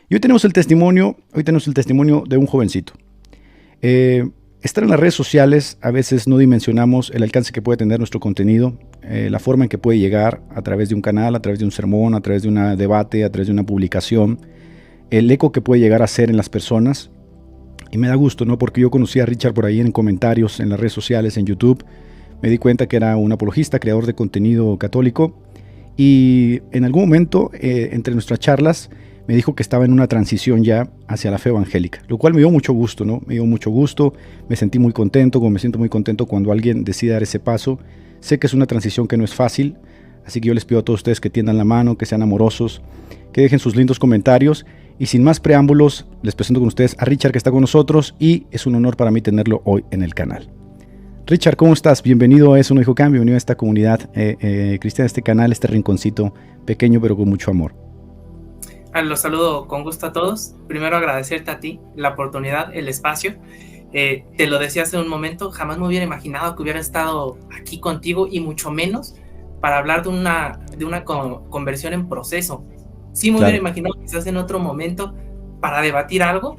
Y hoy tenemos el testimonio de un jovencito. Estar en las redes sociales, a veces no dimensionamos el alcance que puede tener nuestro contenido, la forma en que puede llegar a través de un canal, a través de un sermón, a través de un debate, a través de una publicación, el eco que puede llegar a ser en las personas. Y me da gusto, ¿no? Porque yo conocí a Richard por ahí en comentarios, en las redes sociales, en YouTube. Me di cuenta que era un apologista, creador de contenido católico. Y en algún momento, entre nuestras charlas, me dijo que estaba en una transición ya hacia la fe evangélica, lo cual me dio mucho gusto, ¿no? Me dio mucho gusto, me sentí muy contento, como me siento muy contento cuando alguien decide dar ese paso. Sé que es una transición que no es fácil, así que yo les pido a todos ustedes que tiendan la mano, que sean amorosos, que dejen sus lindos comentarios. Y sin más preámbulos, les presento con ustedes a Richard, que está con nosotros, y es un honor para mí tenerlo hoy en el canal. Richard, ¿cómo estás? Bienvenido a Eso No Dijo Cam, bienvenido a esta comunidad cristiana, a este canal, este rinconcito pequeño pero con mucho amor. Los saludo con gusto a todos. Primero agradecerte a ti la oportunidad, el espacio. Te lo decía hace un momento, jamás me hubiera imaginado que hubiera estado aquí contigo y mucho menos para hablar de una conversión en proceso. Sí me hubiera imaginado quizás en otro momento para debatir algo,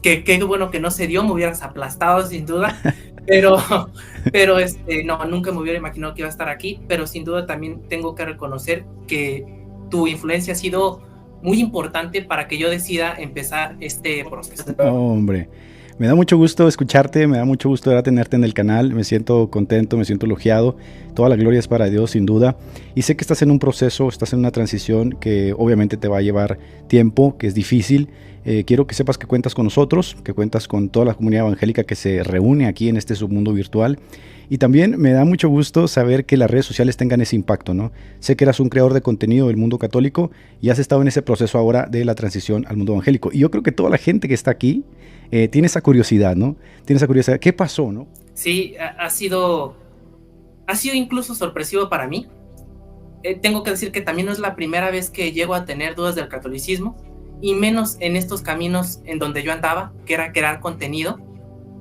que bueno que no se dio, me hubieras aplastado sin duda, pero no, nunca me hubiera imaginado que iba a estar aquí, pero sin duda también tengo que reconocer que tu influencia ha sido muy importante para que yo decida empezar este proceso. Hombre, me da mucho gusto escucharte, me da mucho gusto tenerte en el canal, me siento contento, me siento elogiado, toda la gloria es para Dios sin duda, y sé que estás en un proceso, estás en una transición que obviamente te va a llevar tiempo, que es difícil. Quiero que sepas que cuentas con nosotros, que cuentas con toda la comunidad evangélica que se reúne aquí en este submundo virtual. Y también me da mucho gusto saber que las redes sociales tengan ese impacto, ¿no? Sé que eras un creador de contenido del mundo católico y has estado en ese proceso ahora de la transición al mundo evangélico. Y yo creo que toda la gente que está aquí tiene esa curiosidad, ¿no? Tiene esa curiosidad. ¿Qué pasó, no? Sí, ha sido incluso sorpresivo para mí. Tengo que decir que también no es la primera vez que llego a tener dudas del catolicismo, y menos en estos caminos en donde yo andaba, que era crear contenido.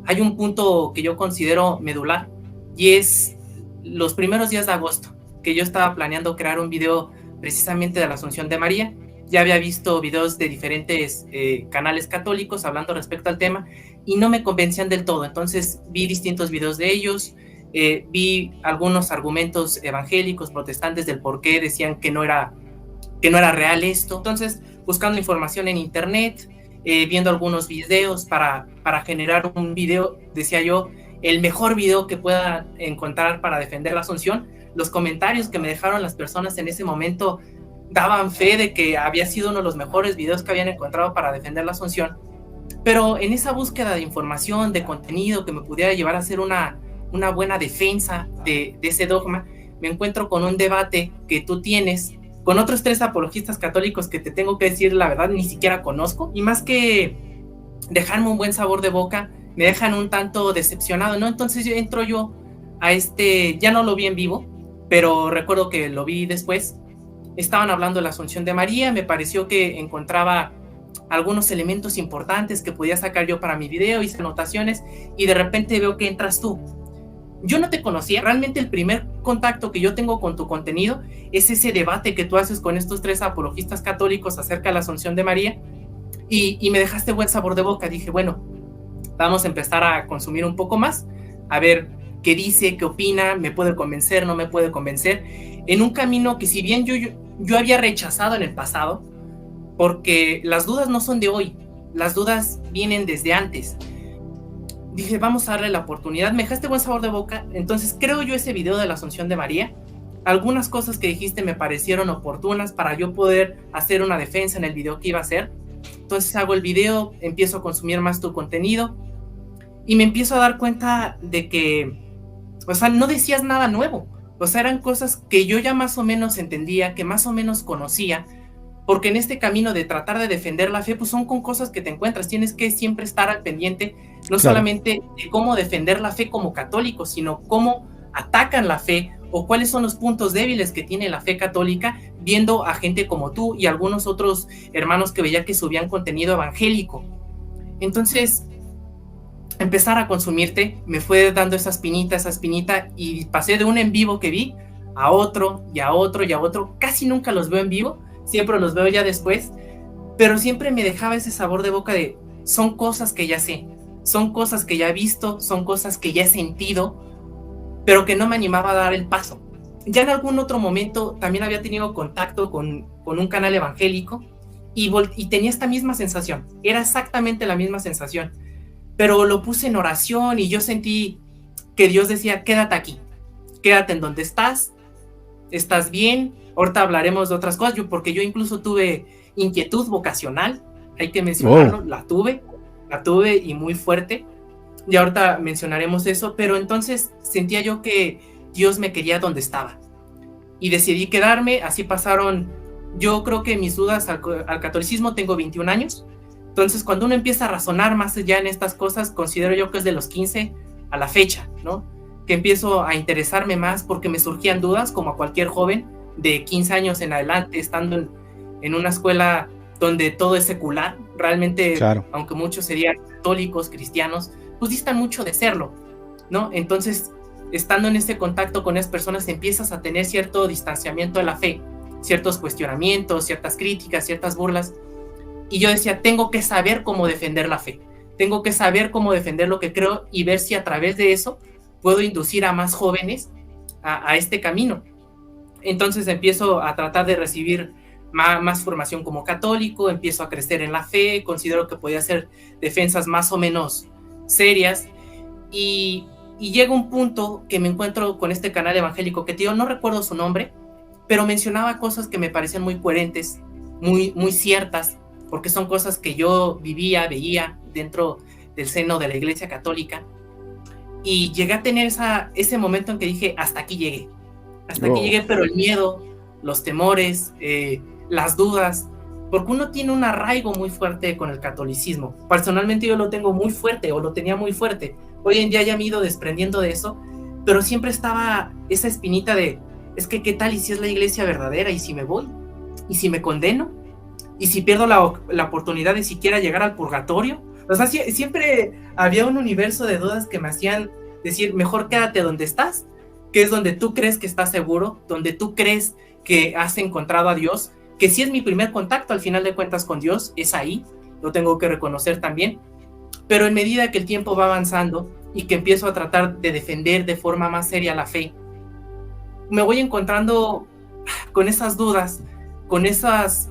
Hay un punto que yo considero medular, y es los primeros días de agosto, que yo estaba planeando crear un video precisamente de la Asunción de María. Ya había visto videos de diferentes canales católicos hablando respecto al tema, y no me convencían del todo. Entonces vi distintos videos de ellos, vi algunos argumentos evangélicos, protestantes, del por qué decían que no era real esto. Entonces, buscando información en internet, viendo algunos videos para generar un video, decía yo, el mejor video que pueda encontrar para defender la Asunción. Los comentarios que me dejaron las personas en ese momento daban fe de que había sido uno de los mejores videos que habían encontrado para defender la Asunción. Pero en esa búsqueda de información, de contenido que me pudiera llevar a hacer una buena defensa de ese dogma, me encuentro con un debate que tú tienes con otros 3 apologistas católicos que, te tengo que decir la verdad, ni siquiera conozco, y más que dejarme un buen sabor de boca, me dejan un tanto decepcionado, ¿no? Entonces entro yo a ya no lo vi en vivo, pero recuerdo que lo vi después. Estaban hablando de la Asunción de María, me pareció que encontraba algunos elementos importantes que podía sacar yo para mi video, hice anotaciones, y de repente veo que entras tú. Yo no te conocía, realmente el primer contacto que yo tengo con tu contenido es ese debate que tú haces con estos 3 apologistas católicos acerca de la Asunción de María, y me dejaste buen sabor de boca. Dije, bueno, vamos a empezar a consumir un poco más, a ver qué dice, qué opina, me puede convencer, no me puede convencer, en un camino que si bien yo había rechazado en el pasado, porque las dudas no son de hoy, las dudas vienen desde antes. Dije, vamos a darle la oportunidad, me dejaste buen sabor de boca. Entonces creo yo ese video de la Asunción de María. Algunas cosas que dijiste me parecieron oportunas para yo poder hacer una defensa en el video que iba a hacer. Entonces hago el video, empiezo a consumir más tu contenido, y me empiezo a dar cuenta de que, o sea, no decías nada nuevo. O sea, eran cosas que yo ya más o menos entendía, que más o menos conocía, porque en este camino de tratar de defender la fe, pues son con cosas que te encuentras. Tienes que siempre estar al pendiente, no solamente de cómo defender la fe como católico, sino cómo atacan la fe, o cuáles son los puntos débiles que tiene la fe católica, viendo a gente como tú y algunos otros hermanos que veía que subían contenido evangélico. Entonces, empezar a consumirte me fue dando esa espinita, y pasé de un en vivo que vi a otro, y a otro, y a otro. Casi nunca los veo en vivo, siempre los veo ya después, pero siempre me dejaba ese sabor de boca de, son cosas que ya sé, son cosas que ya he visto, son cosas que ya he sentido, pero que no me animaba a dar el paso. Ya en algún otro momento también había tenido contacto con un canal evangélico y tenía esta misma sensación, era exactamente la misma sensación, pero lo puse en oración y yo sentí que Dios decía, quédate aquí, quédate en donde estás bien, ahorita hablaremos de otras cosas, porque yo incluso tuve inquietud vocacional, hay que mencionarlo, la tuve y muy fuerte, y ahorita mencionaremos eso, pero entonces sentía yo que Dios me quería donde estaba, y decidí quedarme. Así pasaron, yo creo que mis dudas al catolicismo, tengo 21 años, entonces cuando uno empieza a razonar más allá en estas cosas, considero yo que es de los 15 a la fecha, ¿no? Que empiezo a interesarme más porque me surgían dudas, como a cualquier joven de 15 años en adelante, estando en una escuela donde todo es secular, realmente, claro, aunque muchos serían católicos, cristianos, pues distan mucho de serlo, ¿no? Entonces, estando en este contacto con esas personas, empiezas a tener cierto distanciamiento de la fe, ciertos cuestionamientos, ciertas críticas, ciertas burlas, y yo decía, tengo que saber cómo defender la fe, tengo que saber cómo defender lo que creo y ver si a través de eso puedo inducir a más jóvenes a este camino. Entonces empiezo a tratar de recibir más formación como católico, empiezo a crecer en la fe, considero que podía hacer defensas más o menos serias, y llega un punto que me encuentro con este canal evangélico que, tío, no recuerdo su nombre, pero mencionaba cosas que me parecían muy coherentes, muy, muy ciertas, porque son cosas que yo vivía, veía dentro del seno de la Iglesia Católica, y llegué a tener ese momento en que dije, hasta aquí llegué, pero el miedo, los temores, las dudas, porque uno tiene un arraigo muy fuerte con el catolicismo. Personalmente yo lo tengo muy fuerte, o lo tenía muy fuerte. Hoy en día ya me he ido desprendiendo de eso, pero siempre estaba esa espinita de, es que qué tal y si es la iglesia verdadera, y si me voy, y si me condeno, y si pierdo la oportunidad de siquiera llegar al purgatorio. O sea, siempre había un universo de dudas que me hacían decir, mejor quédate donde estás, que es donde tú crees que estás seguro, donde tú crees que has encontrado a Dios, que sí es mi primer contacto al final de cuentas con Dios, es ahí, lo tengo que reconocer también, pero en medida que el tiempo va avanzando y que empiezo a tratar de defender de forma más seria la fe, me voy encontrando con esas dudas, con esas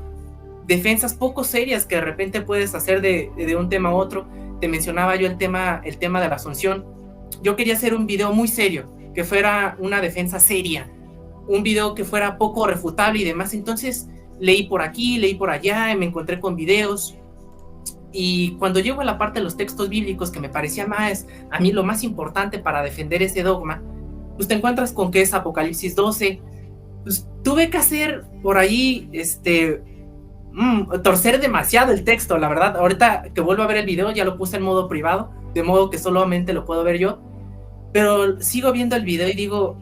defensas poco serias que de repente puedes hacer de un tema a otro. Te mencionaba yo el tema de la Asunción. Yo quería hacer un video muy serio, que fuera una defensa seria, un video que fuera poco refutable y demás. Entonces leí por aquí, leí por allá, y me encontré con videos, y cuando llego a la parte de los textos bíblicos, que me parecía más, a mí lo más importante para defender ese dogma, pues te encuentras con que es Apocalipsis 12. Pues tuve que hacer por ahí, torcer demasiado el texto, la verdad. Ahorita que vuelvo a ver el video, ya lo puse en modo privado, de modo que solamente lo puedo ver yo, pero sigo viendo el video y digo,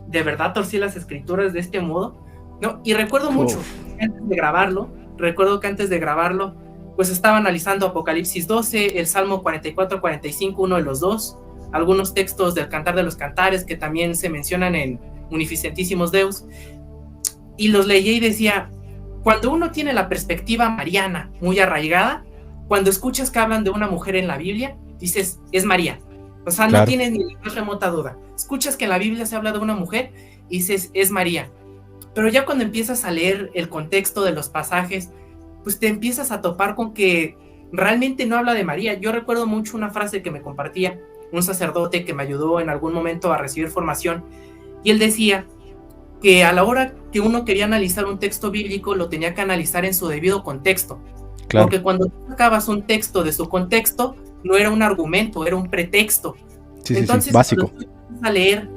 ¿de verdad torcí las escrituras de este modo? No, y recuerdo mucho, antes de grabarlo, pues estaba analizando Apocalipsis 12, el Salmo 44-45, uno de los dos, algunos textos del Cantar de los Cantares que también se mencionan en Munificentísimos Deus, y los leí y decía, cuando uno tiene la perspectiva mariana muy arraigada, cuando escuchas que hablan de una mujer en la Biblia, dices, es María. O sea, claro, no tienes ni la más remota duda. Escuchas que en la Biblia se habla de una mujer y dices, es María. Pero ya cuando empiezas a leer el contexto de los pasajes, pues te empiezas a topar con que realmente no habla de María. Yo recuerdo mucho una frase que me compartía un sacerdote que me ayudó en algún momento a recibir formación, y él decía que a la hora que uno quería analizar un texto bíblico, lo tenía que analizar en su debido contexto. Claro. Porque cuando tú sacabas un texto de su contexto, no era un argumento, era un pretexto. Sí, entonces, básico. Cuando tú empiezas a leer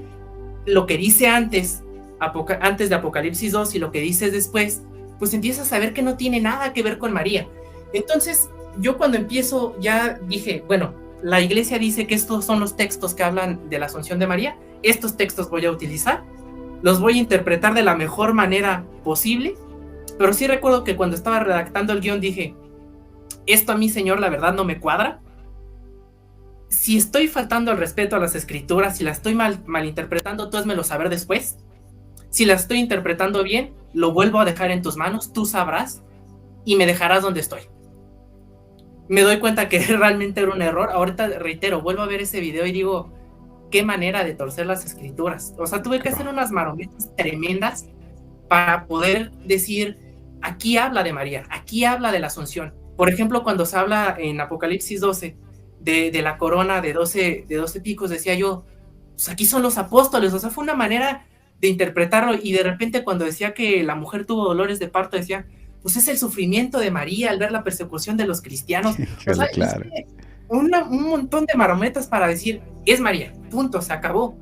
lo que dice antes de Apocalipsis 2 y lo que dices después, pues empiezas a ver que no tiene nada que ver con María. Entonces, yo cuando empiezo ya dije, bueno, la iglesia dice que estos son los textos que hablan de la Asunción de María, estos textos voy a utilizar, los voy a interpretar de la mejor manera posible, pero sí recuerdo que cuando estaba redactando el guión dije, esto a mí, Señor, la verdad no me cuadra. Si estoy faltando al respeto a las escrituras, si las estoy malinterpretando, tú házmelo saber después. Si las estoy interpretando bien, lo vuelvo a dejar en tus manos, tú sabrás. y me dejarás donde estoy. Me doy cuenta que realmente era un error. Ahorita, reitero, vuelvo a ver ese video y digo, qué manera de torcer las escrituras. O sea, tuve que hacer unas marometas tremendas para poder decir, aquí habla de María, aquí habla de la Asunción. Por ejemplo, cuando se habla en Apocalipsis 12 de la corona de 12 picos, decía yo, pues aquí son los apóstoles. O sea, fue una manera de interpretarlo, y de repente cuando decía que la mujer tuvo dolores de parto, decía, pues es el sufrimiento de María al ver la persecución de los cristianos. O sea, Claro. un montón de marometas para decir, es María, punto, se acabó.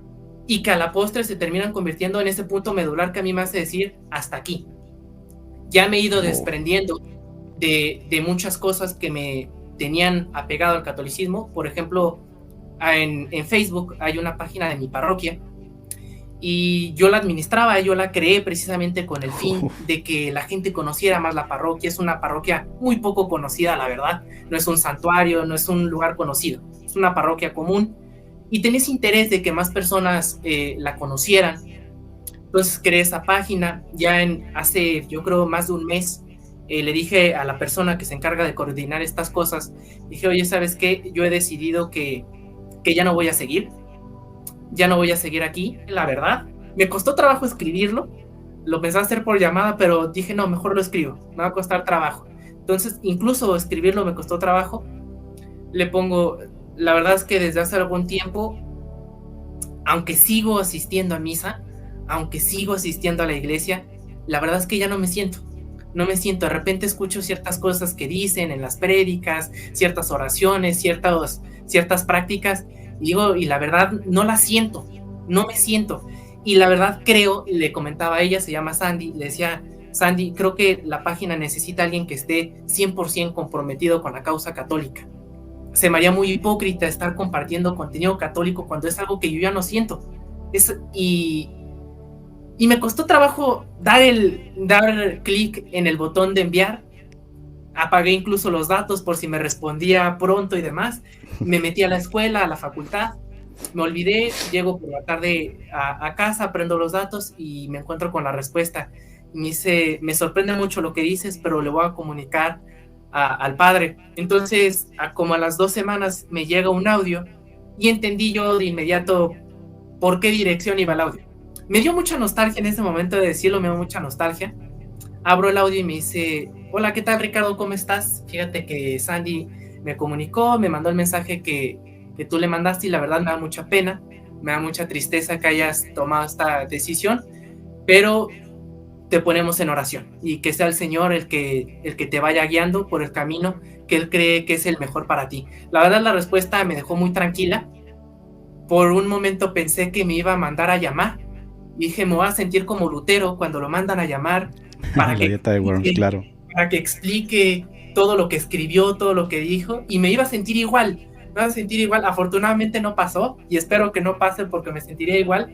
Y que a la postre se terminan convirtiendo en ese punto medular que a mí me hace decir, hasta aquí. Ya me he ido desprendiendo de muchas cosas que me tenían apegado al catolicismo. Por ejemplo, en Facebook hay una página de mi parroquia, y yo la administraba, yo la creé precisamente con el fin de que la gente conociera más la parroquia. Es una parroquia muy poco conocida, la verdad. No es un santuario, no es un lugar conocido, es una parroquia común, y tenés interés de que más personas la conocieran. Entonces creé esa página. Ya hace, yo creo, más de un mes, le dije a la persona que se encarga de coordinar estas cosas, dije, oye, ¿sabes qué? Yo he decidido que ya no voy a seguir. Ya no voy a seguir aquí, la verdad. Me costó trabajo escribirlo, lo pensé hacer por llamada, pero dije, no, mejor lo escribo, me va a costar trabajo. Entonces, incluso escribirlo me costó trabajo. Le pongo, la verdad es que desde hace algún tiempo, aunque sigo asistiendo a misa, aunque sigo asistiendo a la iglesia, la verdad es que ya no me siento. No me siento. De repente escucho ciertas cosas que dicen en las prédicas, ciertas oraciones, ciertas prácticas, y la verdad no la siento, no me siento. Y la verdad creo, le comentaba a ella, se llama Sandy, le decía, Sandy, creo que la página necesita a alguien que esté 100% comprometido con la causa católica. Se me haría muy hipócrita estar compartiendo contenido católico cuando es algo que yo ya no siento. Y me costó trabajo dar clic en el botón de enviar. Apagué incluso los datos por si me respondía pronto y demás. Me metí a la escuela, a la facultad, me olvidé, llego por la tarde a casa, prendo los datos y me encuentro con la respuesta. Me dice, me sorprende mucho lo que dices, pero le voy a comunicar al padre. Entonces, como a las 2 semanas me llega un audio, y entendí yo de inmediato por qué dirección iba el audio. Me dio mucha nostalgia en ese momento de decirlo, me dio mucha nostalgia. Abro el audio y me dice, hola, ¿qué tal, Ricardo? ¿Cómo estás? Fíjate que Sandy me comunicó, me mandó el mensaje que tú le mandaste, y la verdad me da mucha pena, me da mucha tristeza que hayas tomado esta decisión, pero te ponemos en oración, y que sea el Señor el que te vaya guiando por el camino que Él cree que es el mejor para ti. La verdad, la respuesta me dejó muy tranquila. Por un momento pensé que me iba a mandar a llamar. Dije, me voy a sentir como Lutero cuando lo mandan a llamar para la dieta de Worms, claro. Para que explique todo lo que escribió, todo lo que dijo, y me iba a sentir igual. Afortunadamente no pasó, y espero que no pase porque me sentiría igual,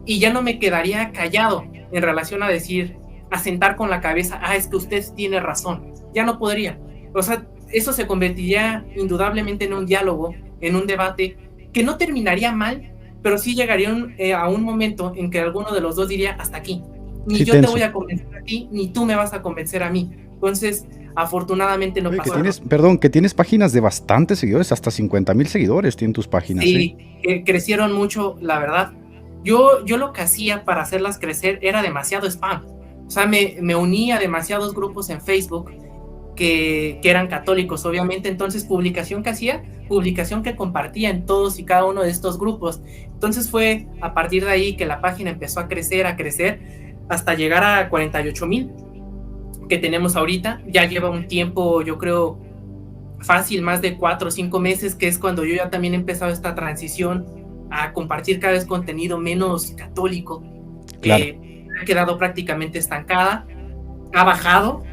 y ya no me quedaría callado en relación a decir, a sentar con la cabeza, es que usted tiene razón. Ya no podría. O sea, eso se convertiría indudablemente en un diálogo, en un debate que no terminaría mal, pero sí llegaría a un momento en que alguno de los dos diría, hasta aquí. Ni yo te voy a convencer a ti, ni tú me vas a convencer a mí. Entonces, afortunadamente no pasó. Que tienes páginas de bastantes seguidores, hasta 50,000 seguidores tienen tus páginas. Sí, crecieron mucho, la verdad. Yo lo que hacía para hacerlas crecer era demasiado spam. O sea, me uní a demasiados grupos en Facebook que eran católicos, obviamente. Entonces, publicación que compartía en todos y cada uno de estos grupos. Entonces fue a partir de ahí que la página empezó a crecer, hasta llegar a 48,000 que tenemos ahorita. Ya lleva un tiempo, yo creo, fácil, más de 4 o 5 meses, que es cuando yo ya también he empezado esta transición a compartir cada vez contenido menos católico. Claro. Ha quedado prácticamente estancada, ha bajado,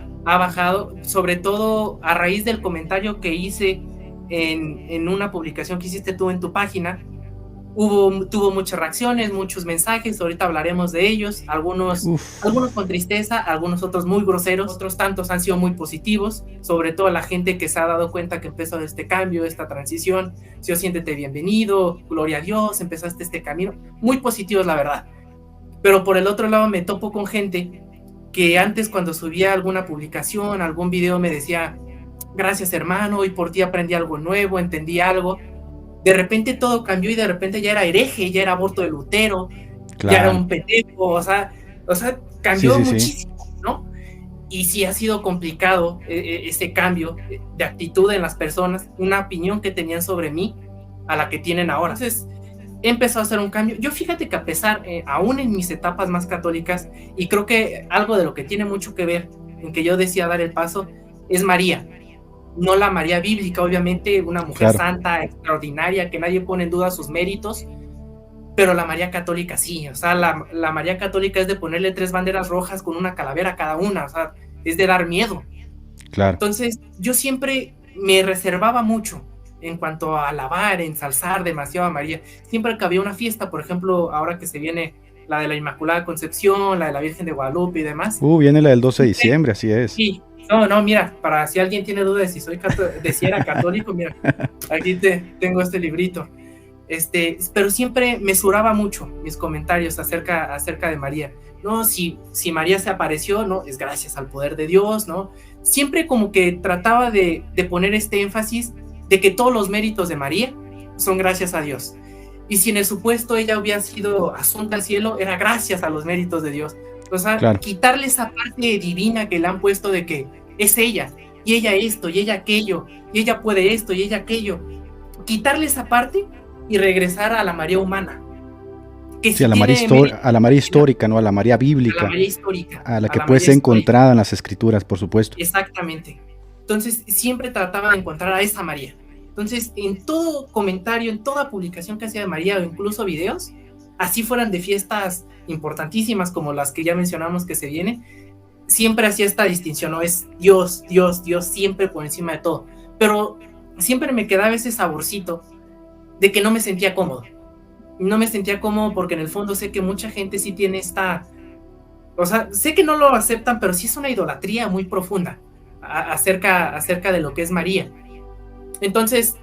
sobre todo a raíz del comentario que hice en una publicación que hiciste tú en tu página. Tuvo muchas reacciones, muchos mensajes, ahorita hablaremos de ellos, algunos con tristeza, algunos otros muy groseros, otros tantos han sido muy positivos, sobre todo la gente que se ha dado cuenta que empezó este cambio, esta transición, siéntete bienvenido, gloria a Dios, empezaste este camino, muy positivos la verdad. Pero por el otro lado me topo con gente que antes cuando subía alguna publicación, algún video me decía, gracias hermano, hoy por ti aprendí algo nuevo, entendí algo. De repente todo cambió y de repente ya era hereje, ya era aborto de Lutero, ya era Claro. un pendejo, o sea, Sí, cambió sí, sí. muchísimo, ¿no? Y sí ha sido complicado ese cambio de actitud en las personas, una opinión que tenían sobre mí a la que tienen ahora. Entonces, empezó a hacer un cambio. Yo fíjate que a pesar, aún en mis etapas más católicas, y creo que algo de lo que tiene mucho que ver en que yo decía dar el paso, es María. No la María bíblica, obviamente, una mujer Claro. santa, extraordinaria, que nadie pone en duda sus méritos, pero la María católica sí, o sea, la María católica es de ponerle 3 banderas rojas con una calavera a cada una, o sea, es de dar miedo. Claro. Entonces, yo siempre me reservaba mucho en cuanto a alabar, ensalzar demasiado a María. Siempre que había una fiesta, por ejemplo, ahora que se viene la de la Inmaculada Concepción, la de la Virgen de Guadalupe y demás. Viene la del 12 de diciembre, así es. Sí, no, mira, para si alguien tiene duda de si de si era católico, mira, aquí tengo este librito. Pero siempre mesuraba mucho mis comentarios acerca de María. No, si María se apareció, no, es gracias al poder de Dios, ¿no? Siempre como que trataba de poner este énfasis de que todos los méritos de María son gracias a Dios. Y si en el supuesto ella hubiera sido asunta al cielo, era gracias a los méritos de Dios. O sea, Claro. quitarle esa parte divina que le han puesto de que es ella, y ella esto, y ella aquello, y ella puede esto, y ella aquello. Quitarle esa parte y regresar a la María humana. Que sí, a la María histórica, ¿no? A la María bíblica. A la María histórica. A la que puede ser encontrada en las escrituras, por supuesto. Exactamente. Entonces, siempre trataba de encontrar a esa María. Entonces, en todo comentario, en toda publicación que hacía de María, o incluso videos, así fueran de fiestas importantísimas como las que ya mencionamos que se vienen, siempre hacía esta distinción, ¿no? Es Dios, Dios, Dios, siempre por encima de todo. Pero siempre me quedaba ese saborcito de que no me sentía cómodo. No me sentía cómodo porque en el fondo sé que mucha gente sí tiene esta... O sea, sé que no lo aceptan, pero sí es una idolatría muy profunda acerca de lo que es María. Entonces,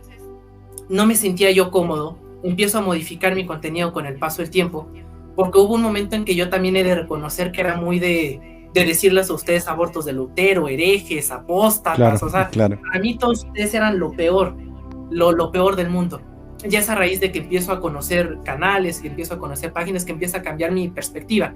no me sentía yo cómodo. Empiezo a modificar mi contenido con el paso del tiempo, porque hubo un momento en que yo también he de reconocer que era muy de decirles a ustedes abortos de Lutero, herejes, apóstatas, claro, o sea, claro. a mí todos ustedes eran lo peor, lo peor del mundo. Ya es a raíz de que empiezo a conocer canales, que empiezo a conocer páginas, que empieza a cambiar mi perspectiva.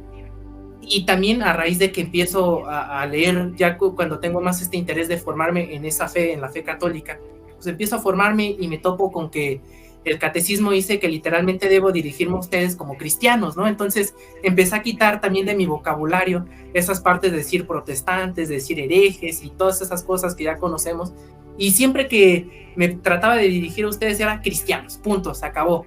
Y también a raíz de que empiezo a leer, ya cuando tengo más este interés de formarme en esa fe, en la fe católica, pues empiezo a formarme y me topo con que el catecismo dice que literalmente debo dirigirme a ustedes como cristianos, ¿no? Entonces empecé a quitar también de mi vocabulario esas partes de decir protestantes, de decir herejes y todas esas cosas que ya conocemos. Y siempre que me trataba de dirigir a ustedes era cristianos, punto, se acabó.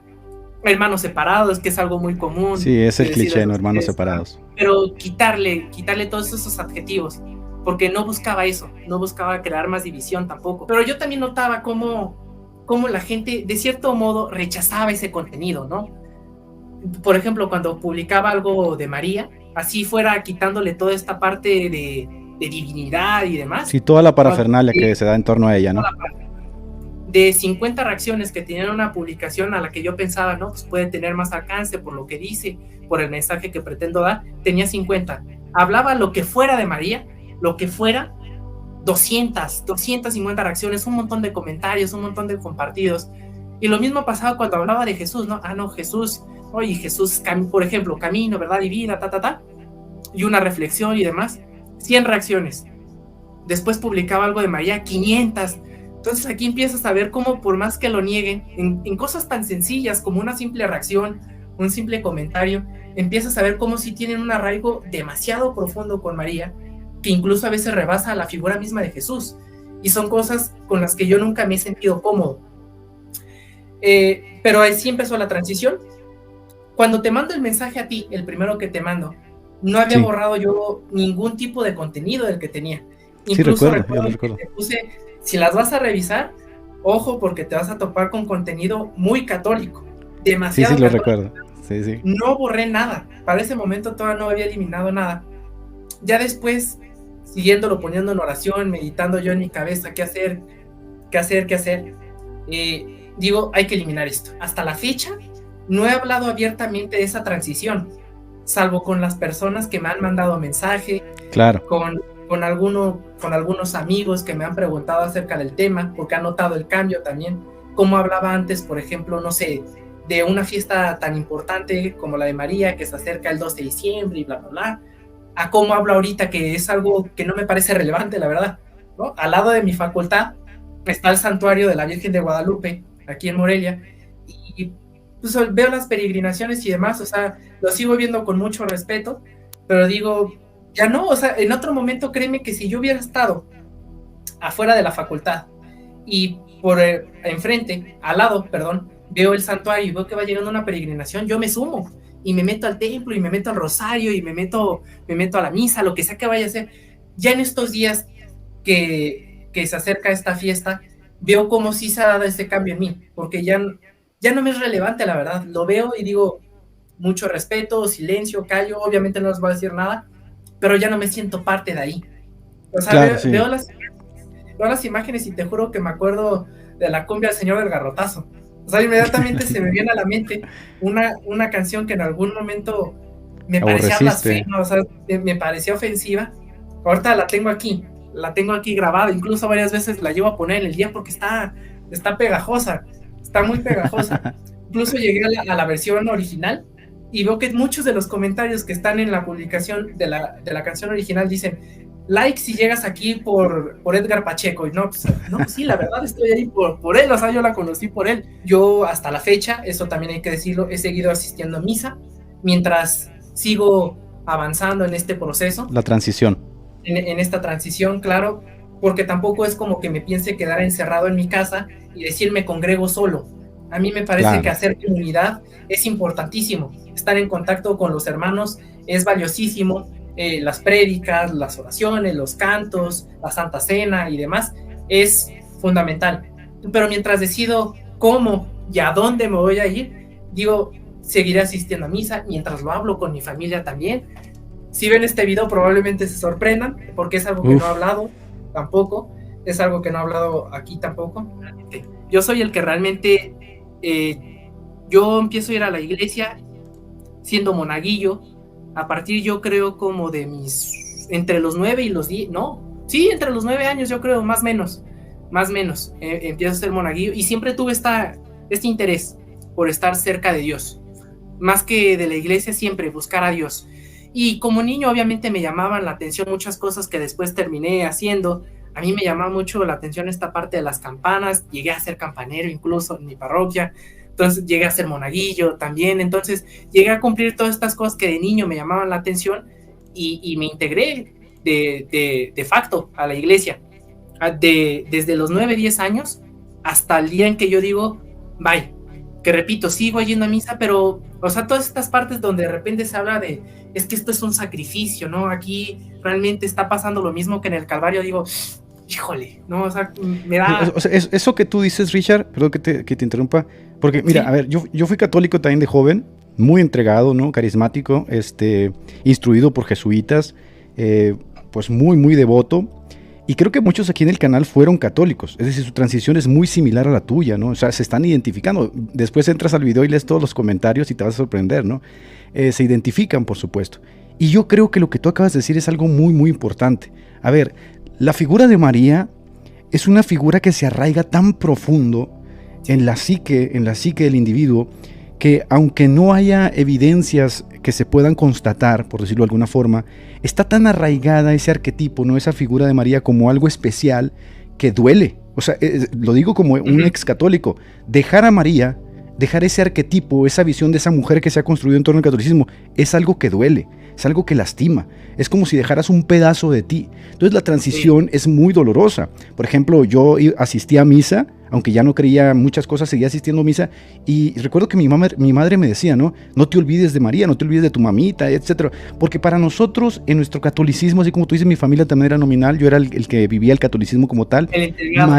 Hermanos separados, que es algo muy común. Sí, es el cliché, ¿no? Hermanos separados. Pero quitarle todos esos adjetivos, porque no buscaba eso, no buscaba crear más división tampoco. Pero yo también notaba cómo la gente, de cierto modo, rechazaba ese contenido, ¿no? Por ejemplo, cuando publicaba algo de María, así fuera quitándole toda esta parte de divinidad y demás. Sí, toda la parafernalia que se da en torno a ella, ¿no? De 50 reacciones que tenían una publicación a la que yo pensaba, ¿no? Pues puede tener más alcance por lo que dice, por el mensaje que pretendo dar, tenía 50. Hablaba lo que fuera de María, lo que fuera, 250 reacciones, un montón de comentarios, un montón de compartidos. Y lo mismo pasaba cuando hablaba de Jesús, ¿no? No, Jesús, oye, Jesús, por ejemplo, camino, verdad y vida, y una reflexión y demás, 100 reacciones. Después publicaba algo de María, 500. Entonces aquí empiezas a ver cómo, por más que lo nieguen, en cosas tan sencillas como una simple reacción, un simple comentario, empiezas a ver cómo sí tienen un arraigo demasiado profundo con María, que incluso a veces rebasa a la figura misma de Jesús. Y son cosas con las que yo nunca me he sentido cómodo. Pero así empezó la transición. Cuando te mando el mensaje a ti, el primero que te mando, no había borrado yo ningún tipo de contenido del que tenía. Incluso sí, recuerdo. Que te puse, si las vas a revisar, ojo, porque te vas a topar con contenido muy católico, demasiado sí, católico. Lo recuerdo. Sí. No borré nada, para ese momento todavía no había eliminado nada. Ya después, siguiéndolo, poniendo en oración, meditando yo en mi cabeza, qué hacer, digo, hay que eliminar esto. Hasta la fecha, no he hablado abiertamente de esa transición, salvo con las personas que me han mandado mensaje, Claro. con algunos amigos que me han preguntado acerca del tema, porque han notado el cambio también, como hablaba antes, por ejemplo, no sé, de una fiesta tan importante como la de María, que se acerca el 2 de diciembre y bla, bla, bla, a cómo hablo ahorita, que es algo que no me parece relevante, la verdad, ¿no? Al lado de mi facultad está el santuario de la Virgen de Guadalupe, aquí en Morelia, y pues veo las peregrinaciones y demás, o sea, lo sigo viendo con mucho respeto, pero digo, ya no, o sea, en otro momento créeme que si yo hubiera estado afuera de la facultad y por enfrente, al lado, perdón, veo el santuario y veo que va llegando una peregrinación, yo me sumo y me meto al templo y me meto al rosario y me meto a la misa, lo que sea que vaya a hacer. Ya en estos días que se acerca esta fiesta, veo como sí se ha dado ese cambio en mí, porque ya no me es relevante, la verdad. Lo veo y digo, mucho respeto, silencio, callo, obviamente no les voy a decir nada, pero ya no me siento parte de ahí. O sea, Claro, sí. veo las imágenes y te juro que me acuerdo de la cumbia del Señor del Garrotazo. O sea, inmediatamente se me viene a la mente una canción que en algún momento me parecía Aborreciste. blasfema, o sea, me parecía ofensiva. Ahorita la tengo aquí grabada, incluso varias veces la llevo a poner en el día porque está pegajosa, está muy pegajosa. Incluso llegué a la versión original y veo que muchos de los comentarios que están en la publicación de la canción original dicen: like si llegas aquí por Edgar Pacheco. Y no, pues sí, la verdad estoy ahí por él, o sea, yo la conocí por él. Yo hasta la fecha, eso también hay que decirlo, he seguido asistiendo a misa mientras sigo avanzando en este proceso, La transición. en esta transición, claro, porque tampoco es como que me piense quedar encerrado en mi casa y decir me congrego solo. A mí me parece que Claro. hacer comunidad es importantísimo, estar en contacto con los hermanos es valiosísimo, las prédicas, las oraciones, los cantos, la Santa Cena y demás, es fundamental. Pero mientras decido cómo y a dónde me voy a ir, digo, seguiré asistiendo a misa, mientras lo hablo con mi familia también. Si ven este video probablemente se sorprendan, porque es algo que no he hablado tampoco, es algo que no he hablado aquí tampoco. Yo soy el que realmente, yo empiezo a ir a la iglesia siendo monaguillo, a partir yo creo como de entre los 9 y los 10, no, sí, entre los 9 años yo creo, más o menos, empiezo a ser monaguillo y siempre tuve este interés por estar cerca de Dios, más que de la iglesia, siempre buscar a Dios. Y como niño obviamente me llamaban la atención muchas cosas que después terminé haciendo. A mí me llamaba mucho la atención esta parte de las campanas, llegué a ser campanero incluso en mi parroquia, entonces llegué a ser monaguillo también, entonces llegué a cumplir todas estas cosas que de niño me llamaban la atención y me integré de facto a la iglesia, desde los 9, 10 años hasta el día en que yo digo, bye, que repito, sigo yendo a misa, pero, o sea, todas estas partes donde de repente se habla de, es que esto es un sacrificio, ¿no? Aquí realmente está pasando lo mismo que en el Calvario, digo, híjole, ¿no? O sea, me da... O sea, eso que tú dices, Richard, perdón que te interrumpa, porque mira, Sí. a ver, yo fui católico también de joven, muy entregado, ¿no? Carismático, instruido por jesuitas, pues muy, muy devoto. Y creo que muchos aquí en el canal fueron católicos, es decir, su transición es muy similar a la tuya, ¿no? O sea, se están identificando. Después entras al video y lees todos los comentarios y te vas a sorprender, ¿no? Se identifican, por supuesto. Y yo creo que lo que tú acabas de decir es algo muy, muy importante. A ver, la figura de María es una figura que se arraiga tan profundo en la psique del individuo, que aunque no haya evidencias que se puedan constatar, por decirlo de alguna forma, está tan arraigada ese arquetipo, ¿no? Esa figura de María como algo especial que duele. O sea, lo digo como un ex católico. Dejar a María, dejar ese arquetipo, esa visión de esa mujer que se ha construido en torno al catolicismo, es algo que duele, es algo que lastima. Es como si dejaras un pedazo de ti. Entonces la transición es muy dolorosa. Por ejemplo, yo asistí a misa, aunque ya no creía muchas cosas, seguía asistiendo a misa, y recuerdo que mi madre me decía, ¿no? No te olvides de María, no te olvides de tu mamita, etcétera. Porque para nosotros, en nuestro catolicismo, así como tú dices, mi familia también era nominal, yo era el que vivía el catolicismo como tal. El entregado.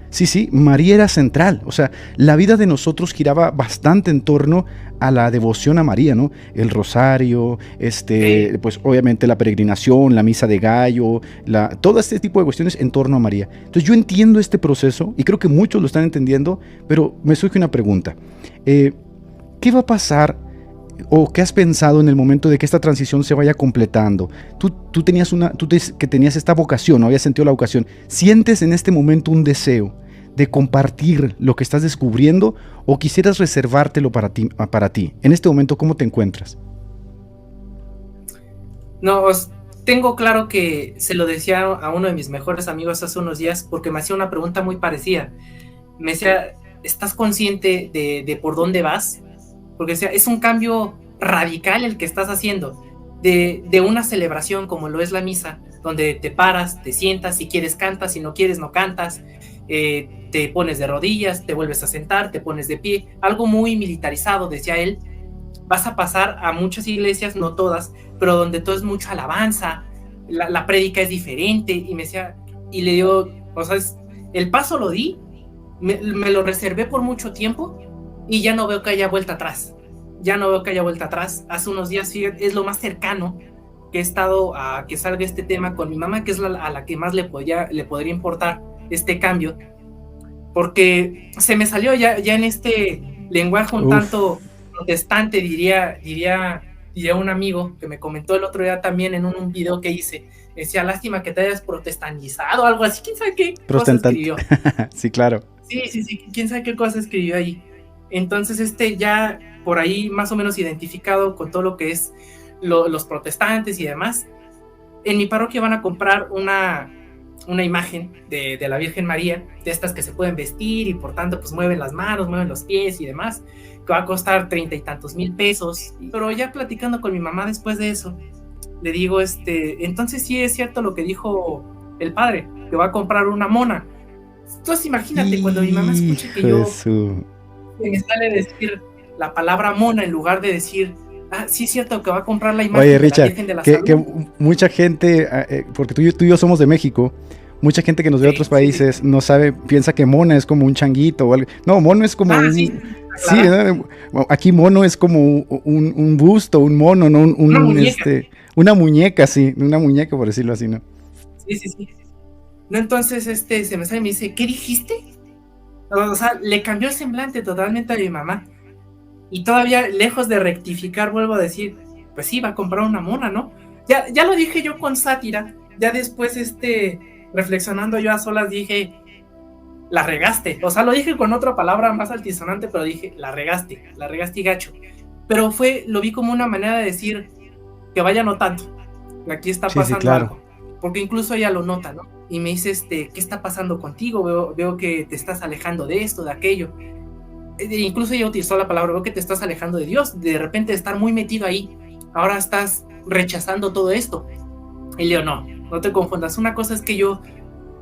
Sí, María era central. O sea, la vida de nosotros giraba bastante en torno a la devoción a María, ¿no? El rosario, pues obviamente la peregrinación, la misa de gallo, todo este tipo de cuestiones en torno a María. Entonces yo entiendo este proceso y creo que muchos lo están entendiendo, pero me surge una pregunta. ¿Qué va a pasar o qué has pensado en el momento de que esta transición se vaya completando? Tú tenías que tenías esta vocación, ¿no? Habías sentido la vocación. ¿Sientes en este momento un deseo de compartir lo que estás descubriendo o quisieras reservártelo para ti? En este momento, ¿cómo te encuentras? No, tengo claro que se lo decía a uno de mis mejores amigos hace unos días porque me hacía una pregunta muy parecida. Me decía, ¿estás consciente de por dónde vas? Porque decía, es un cambio radical el que estás haciendo, de una celebración como lo es la misa, donde te paras, te sientas, si quieres cantas, si no quieres no cantas, te pones de rodillas, te vuelves a sentar, te pones de pie, algo muy militarizado, decía él. Vas a pasar a muchas iglesias, no todas, pero donde todo es mucha alabanza, la prédica es diferente, y me decía, y le digo, o sea, el paso lo di, me lo reservé por mucho tiempo, y ya no veo que haya vuelta atrás, hace unos días, fíjate, es lo más cercano que he estado a que salga este tema con mi mamá, que es a la que más le podría importar este cambio, porque se me salió ya en este lenguaje un tanto protestante, diría un amigo que me comentó el otro día también en un video que hice. Decía, lástima que te hayas protestantizado, algo así, quién sabe qué cosa escribió. Sí, claro. Sí, quién sabe qué cosa escribió ahí. Entonces, ya por ahí más o menos identificado con todo lo que es los protestantes y demás, en mi parroquia van a comprar una imagen de la Virgen María, de estas que se pueden vestir y por tanto pues mueven las manos, mueven los pies y demás, que va a costar 30 y tantos mil pesos. Pero ya platicando con mi mamá después de eso, le digo, entonces sí es cierto lo que dijo el padre, que va a comprar una mona. Entonces imagínate, cuando mi mamá escuche que yo me sale decir la palabra mona en lugar de decir, sí es cierto que va a comprar la imagen. Oye, Richard, de la Virgen de la Salud. Que mucha gente, porque tú y yo somos de México, mucha gente que nos ve de otros países no sabe, piensa que mona es como un changuito o algo. No, mono es como aquí mono es como un busto, un mono, ¿no? Una muñeca, sí, una muñeca por decirlo así, ¿no? Sí. No, entonces se me sale y me dice, ¿qué dijiste? O sea, le cambió el semblante totalmente a mi mamá. Y todavía, lejos de rectificar, vuelvo a decir, pues sí, va a comprar una mona, ¿no? Ya lo dije yo con sátira, ya después, reflexionando yo a solas, dije, la regaste. O sea, lo dije con otra palabra más altisonante, pero dije, la regaste y gacho. Pero lo vi como una manera de decir, que vaya notando, aquí está pasando algo. Porque incluso ella lo nota, ¿no? Y me dice, ¿qué está pasando contigo? Veo que te estás alejando de esto, de aquello. Incluso ella utilizó la palabra, veo que te estás alejando de Dios, de repente de estar muy metido ahí, ahora estás rechazando todo esto. Y le digo, no te confundas, una cosa es que yo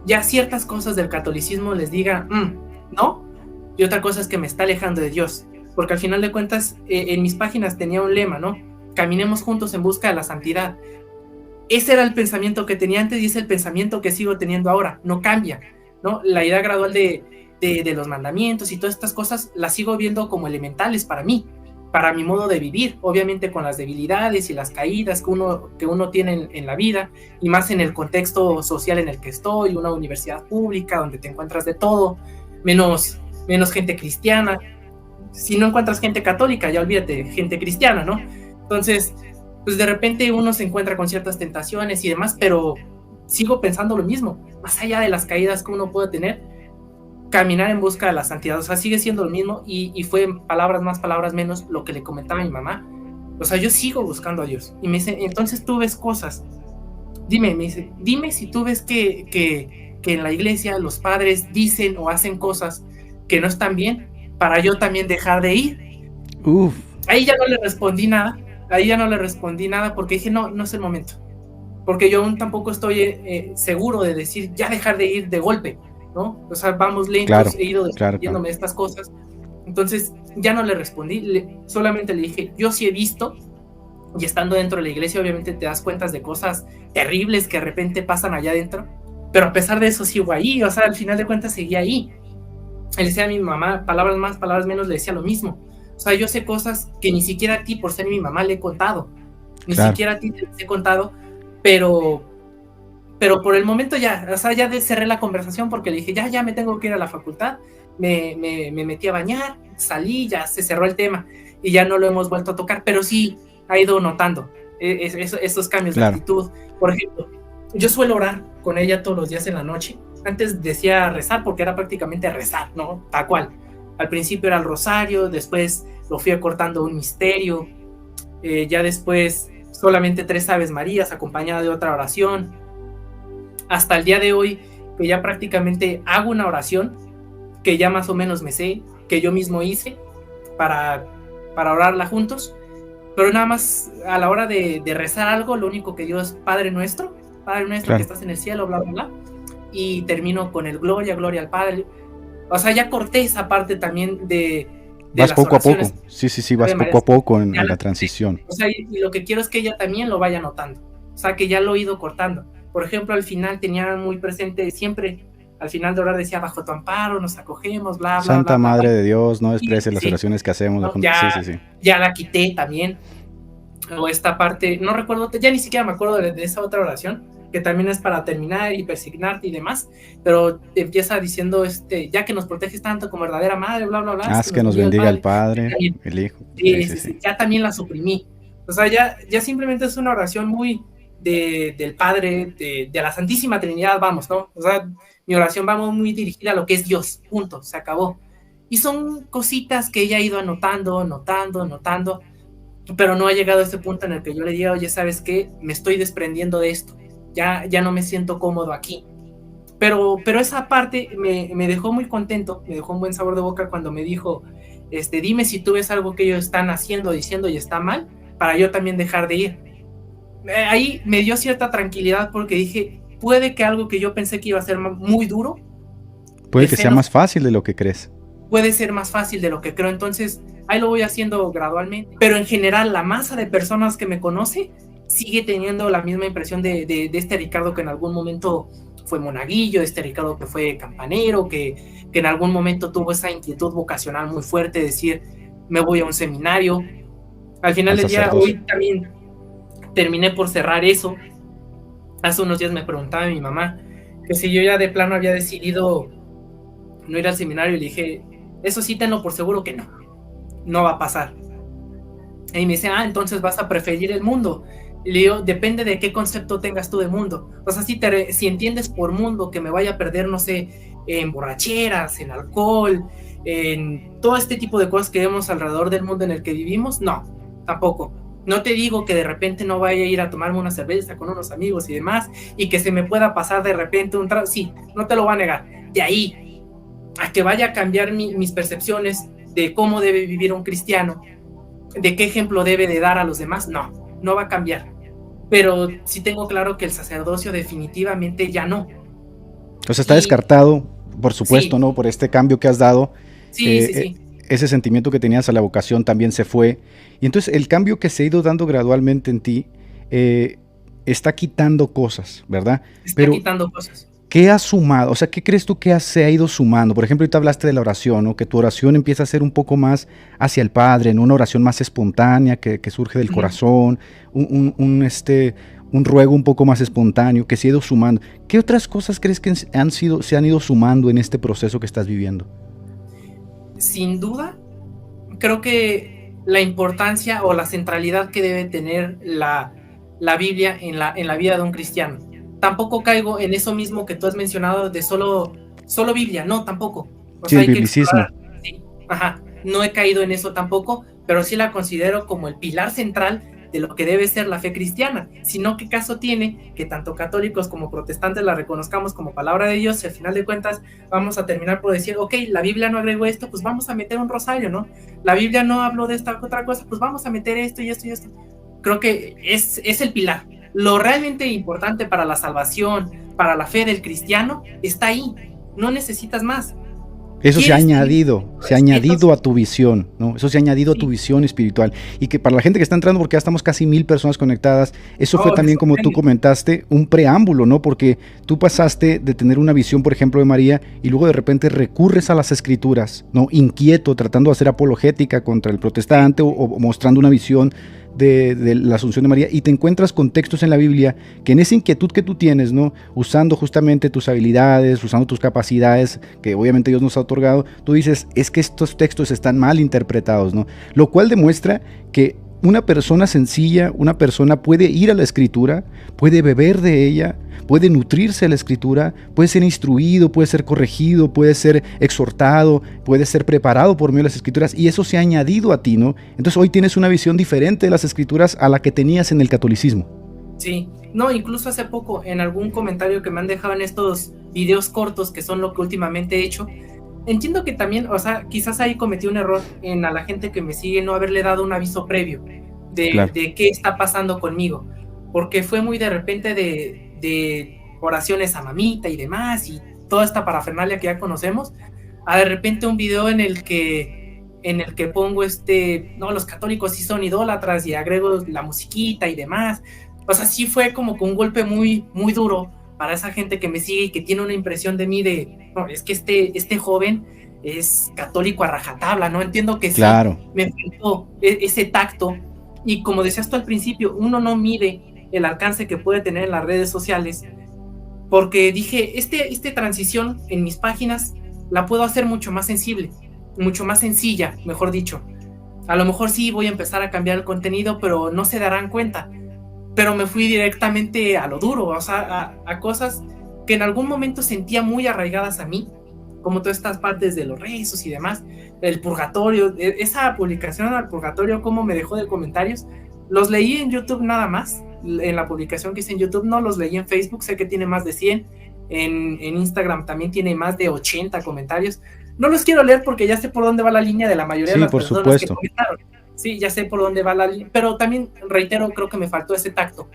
ya ciertas cosas del catolicismo les diga, no, y otra cosa es que me está alejando de Dios, porque al final de cuentas, en mis páginas tenía un lema, ¿no? Caminemos juntos en busca de la santidad. Ese era el pensamiento que tenía antes y es el pensamiento que sigo teniendo ahora, no cambia, ¿no? La idea gradual de los mandamientos y todas estas cosas las sigo viendo como elementales para mí, para mi modo de vivir, obviamente con las debilidades y las caídas que uno tiene en la vida, y más en el contexto social en el que estoy, una universidad pública donde te encuentras de todo, menos gente cristiana. Si no encuentras gente católica, ya olvídate, gente cristiana, ¿no? Entonces, pues de repente uno se encuentra con ciertas tentaciones y demás, pero sigo pensando lo mismo, más allá de las caídas que uno puede tener, caminar en busca de la santidad, o sea, sigue siendo lo mismo, y fue palabras más, palabras menos lo que le comentaba a mi mamá. O sea, yo sigo buscando a Dios. Y me dice, entonces tú ves cosas. Dime si tú ves que en la iglesia los padres dicen o hacen cosas que no están bien, para yo también dejar de ir. Ahí ya no le respondí nada, porque dije, no es el momento. Porque yo aún tampoco estoy seguro de decir, ya dejar de ir de golpe, ¿no? O sea, vamos lentos, he ido descubriéndome estas cosas. Entonces ya no le respondí, solamente le dije, yo sí he visto, y estando dentro de la iglesia obviamente te das cuenta de cosas terribles que de repente pasan allá adentro, pero a pesar de eso sigo ahí, o sea, al final de cuentas seguía ahí. Le decía a mi mamá, palabras más, palabras menos, le decía lo mismo. O sea, yo sé cosas que ni siquiera a ti, por ser mi mamá, le he contado, ni siquiera a ti te he contado, pero pero por el momento ya, o sea, ya cerré la conversación porque le dije, ya me tengo que ir a la facultad, me metí a bañar, salí, ya se cerró el tema y ya no lo hemos vuelto a tocar, pero sí ha ido notando esos cambios de Claro. actitud. Por ejemplo, yo suelo orar con ella todos los días en la noche. Antes decía rezar porque era prácticamente rezar, ¿no? Tal cual. Al principio era el rosario, después lo fui acortando a un misterio, ya después solamente 3 Aves Marías acompañada de otra oración, hasta el día de hoy que ya prácticamente hago una oración que ya más o menos me sé, que yo mismo hice para, para orarla juntos, pero nada más a la hora de rezar algo, lo único que digo es Padre nuestro que Claro. estás en el cielo, bla, bla, bla, y termino con el gloria, gloria al Padre. O sea, ya corté esa parte también de Vas las poco a poco. oraciones Sí, sí, sí, vas de María. poco a poco Ya en la la corté. transición. O sea, y lo que quiero es que ella también lo vaya notando. O sea, que ya lo he ido cortando. Por ejemplo, al final tenía muy presente siempre, al final de orar decía, bajo tu amparo nos acogemos, bla, bla, bla, Santa bla, bla. Madre de Dios, no Sí, desprecies las sí, oraciones que hacemos. ¿no? Sí, sí, sí. Ya la quité también. O esta parte, no recuerdo, ya ni siquiera me acuerdo de esa otra oración, que también es para terminar y persignarte y demás, pero empieza diciendo, ya que nos proteges tanto como verdadera madre, bla, bla, bla, es Haz que que nos nos bendiga el bendiga el Padre. Padre, También, el Hijo. Sí, sí, sí, sí, sí. sí, ya también la suprimí. O sea, ya simplemente es una oración muy del Padre, de la Santísima Trinidad, vamos, ¿no? O sea, mi oración va muy dirigida a lo que es Dios, punto, se acabó. Y son cositas que ella ha ido anotando, pero no ha llegado a ese punto en el que yo le diga, oye, ¿sabes qué? Me estoy desprendiendo de esto, ya no me siento cómodo aquí. Pero esa parte me dejó muy contento, me dejó un buen sabor de boca cuando me dijo, dime si tú ves algo que ellos están haciendo, diciendo y está mal, para yo también dejar de ir. Ahí me dio cierta tranquilidad porque dije, puede que algo que yo pensé que iba a ser muy duro, Puede de que sea senos, más fácil de lo que crees. puede ser más fácil de lo que creo. Entonces, ahí lo voy haciendo gradualmente. Pero en general, la masa de personas que me conoce sigue teniendo la misma impresión de este Ricardo que en algún momento fue monaguillo, de este Ricardo que fue campanero, que en algún momento tuvo esa inquietud vocacional muy fuerte de decir, me voy a un seminario. Al final Al del día, sacerdocio. hoy también terminé por cerrar eso. Hace unos días me preguntaba mi mamá que si yo ya de plano había decidido no ir al seminario, y le dije, eso sí tenlo por seguro que no va a pasar. Y me dice, entonces vas a preferir el mundo. Y le digo, depende de qué concepto tengas tú de mundo. O sea, si entiendes por mundo que me vaya a perder, no sé, en borracheras, en alcohol, en todo este tipo de cosas que vemos alrededor del mundo en el que vivimos, no, tampoco. No te digo que de repente no vaya a ir a tomarme una cerveza con unos amigos y demás, y que se me pueda pasar de repente un trago. Sí, no te lo voy a negar. De ahí a que vaya a cambiar mis percepciones de cómo debe vivir un cristiano, de qué ejemplo debe de dar a los demás, no va a cambiar. Pero sí tengo claro que el sacerdocio definitivamente ya no. O sea, está Y descartado, por supuesto, sí, ¿no? Por este cambio que has dado. sí, sí, sí. Ese sentimiento que tenías a la vocación también se fue. Y entonces el cambio que se ha ido dando gradualmente en ti está quitando cosas, ¿verdad? Está Pero quitando cosas. ¿qué has sumado? O sea, ¿qué crees tú que se ha ido sumando? Por ejemplo, ahorita hablaste de la oración, ¿no? Que tu oración empieza a ser un poco más hacia el Padre, ¿no? Una oración más espontánea, que surge del corazón, un ruego un poco más espontáneo, que se ha ido sumando. ¿Qué otras cosas crees que se han ido sumando en este proceso que estás viviendo? Sin duda, creo que la importancia o la centralidad que debe tener la Biblia en la vida de un cristiano. Tampoco caigo en eso mismo que tú has mencionado de solo Biblia, no, tampoco. O Sí, sea, el hay que biblicismo. explorar. Sí, ajá, no he caído en eso tampoco, pero sí la considero como el pilar central de lo que debe ser la fe cristiana. Si no, ¿qué caso tiene que tanto católicos como protestantes la reconozcamos como palabra de Dios y al final de cuentas vamos a terminar por decir, ok, la Biblia no agregó esto, pues vamos a meter un rosario, ¿no? La Biblia no habló de esta otra cosa, pues vamos a meter esto y esto y esto. Creo que es el pilar. Lo realmente importante para la salvación, para la fe del cristiano, está ahí. No necesitas más. Eso se ha ¿Quieres seguir? añadido, se ha añadido a tu visión, ¿no? Eso se ha añadido a tu visión espiritual. Y que para la gente que está entrando, porque ya estamos casi 1000 personas conectadas, eso fue también, como tú comentaste, un preámbulo, ¿no? Porque tú pasaste de tener una visión, por ejemplo, de María, y luego de repente recurres a las escrituras, ¿no? Inquieto, tratando de hacer apologética contra el protestante o mostrando una visión de la Asunción de María, y te encuentras con textos en la Biblia que en esa inquietud que tú tienes, ¿no? Usando justamente tus habilidades, usando tus capacidades que obviamente Dios nos ha otorgado, tú dices, es que estos textos están mal interpretados, ¿no? Lo cual demuestra que una persona sencilla, una persona puede ir a la Escritura, puede beber de ella, puede nutrirse de la Escritura, puede ser instruido, puede ser corregido, puede ser exhortado, puede ser preparado por medio de las Escrituras, y eso se ha añadido a ti, ¿no? Entonces hoy tienes una visión diferente de las Escrituras a la que tenías en el catolicismo. Sí, no, incluso hace poco en algún comentario que me han dejado en estos videos cortos, que son lo que últimamente he hecho, entiendo que también, o sea, quizás ahí cometí un error a la gente que me sigue no haberle dado un aviso previo de qué está pasando conmigo, porque fue muy de repente de oraciones a mamita y demás, y toda esta parafernalia que ya conocemos, a de repente un video en el que pongo no, los católicos sí son idólatras, y agrego la musiquita y demás. O sea, sí fue como que un golpe muy, muy duro para esa gente que me sigue y que tiene una impresión de mí no, es que este joven es católico a rajatabla, ¿no? Entiendo que claro. Sí, me faltó ese tacto, y como decías tú al principio, uno no mide el alcance que puede tener en las redes sociales, porque dije, esta transición en mis páginas la puedo hacer mucho más sensible, mucho más sencilla, mejor dicho. A lo mejor sí voy a empezar a cambiar el contenido, pero no se darán cuenta. Pero me fui directamente a lo duro, o sea, a cosas que en algún momento sentía muy arraigadas a mí, como todas estas partes de los rezos y demás, el purgatorio, esa publicación al purgatorio, cómo me dejó de comentarios. Los leí en YouTube nada más, en la publicación que hice en YouTube, no los leí en Facebook, sé que tiene más de 100, en Instagram también tiene más de 80 comentarios. No los quiero leer porque ya sé por dónde va la línea de la mayoría de las personas que comentaron. Sí, ya sé por dónde va la línea, pero también reitero, creo que me faltó ese tacto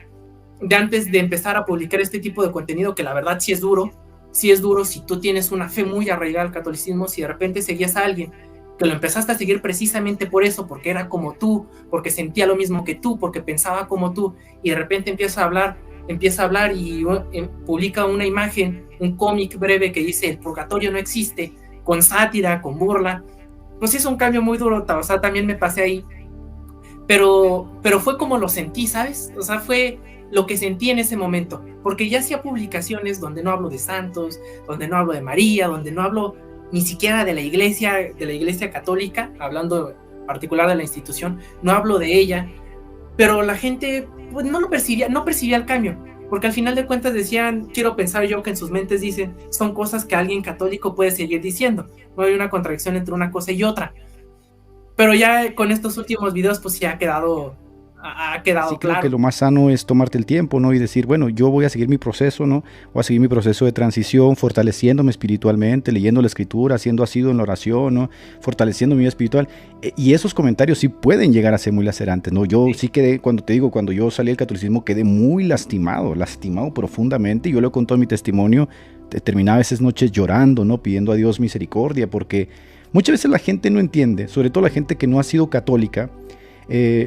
de antes de empezar a publicar este tipo de contenido, que la verdad sí es duro si tú tienes una fe muy arraigada al catolicismo, si de repente seguías a alguien que lo empezaste a seguir precisamente por eso, porque era como tú, porque sentía lo mismo que tú, porque pensaba como tú, y de repente empieza a hablar y publica una imagen, un cómic breve que dice el purgatorio no existe, con sátira, con burla. Pues es un cambio muy duro, o sea, también me pasé ahí, pero fue como lo sentí, ¿sabes? O sea, fue lo que sentí en ese momento, porque ya hacía publicaciones donde no hablo de santos, donde no hablo de María, donde no hablo ni siquiera de la iglesia católica, hablando en particular de la institución, no hablo de ella, pero la gente pues, no percibía el cambio, porque al final de cuentas decían, quiero pensar yo que en sus mentes dicen, son cosas que alguien católico puede seguir diciendo, no hay una contradicción entre una cosa y otra, pero ya con estos últimos videos pues ya ha quedado sí, claro. Creo que lo más sano es tomarte el tiempo, ¿no? Y decir, bueno, yo voy a seguir mi proceso, ¿no? Voy a seguir mi proceso de transición, fortaleciéndome espiritualmente, leyendo la Escritura, siendo asiduo en la oración, ¿no? Fortaleciendo mi vida espiritual. Y esos comentarios sí pueden llegar a ser muy lacerantes, ¿no? Yo sí quedé, cuando yo salí del catolicismo, quedé muy lastimado profundamente. Yo lo he contado en mi testimonio, terminaba esas noches llorando, ¿no? Pidiendo a Dios misericordia, porque muchas veces la gente no entiende, sobre todo la gente que no ha sido católica,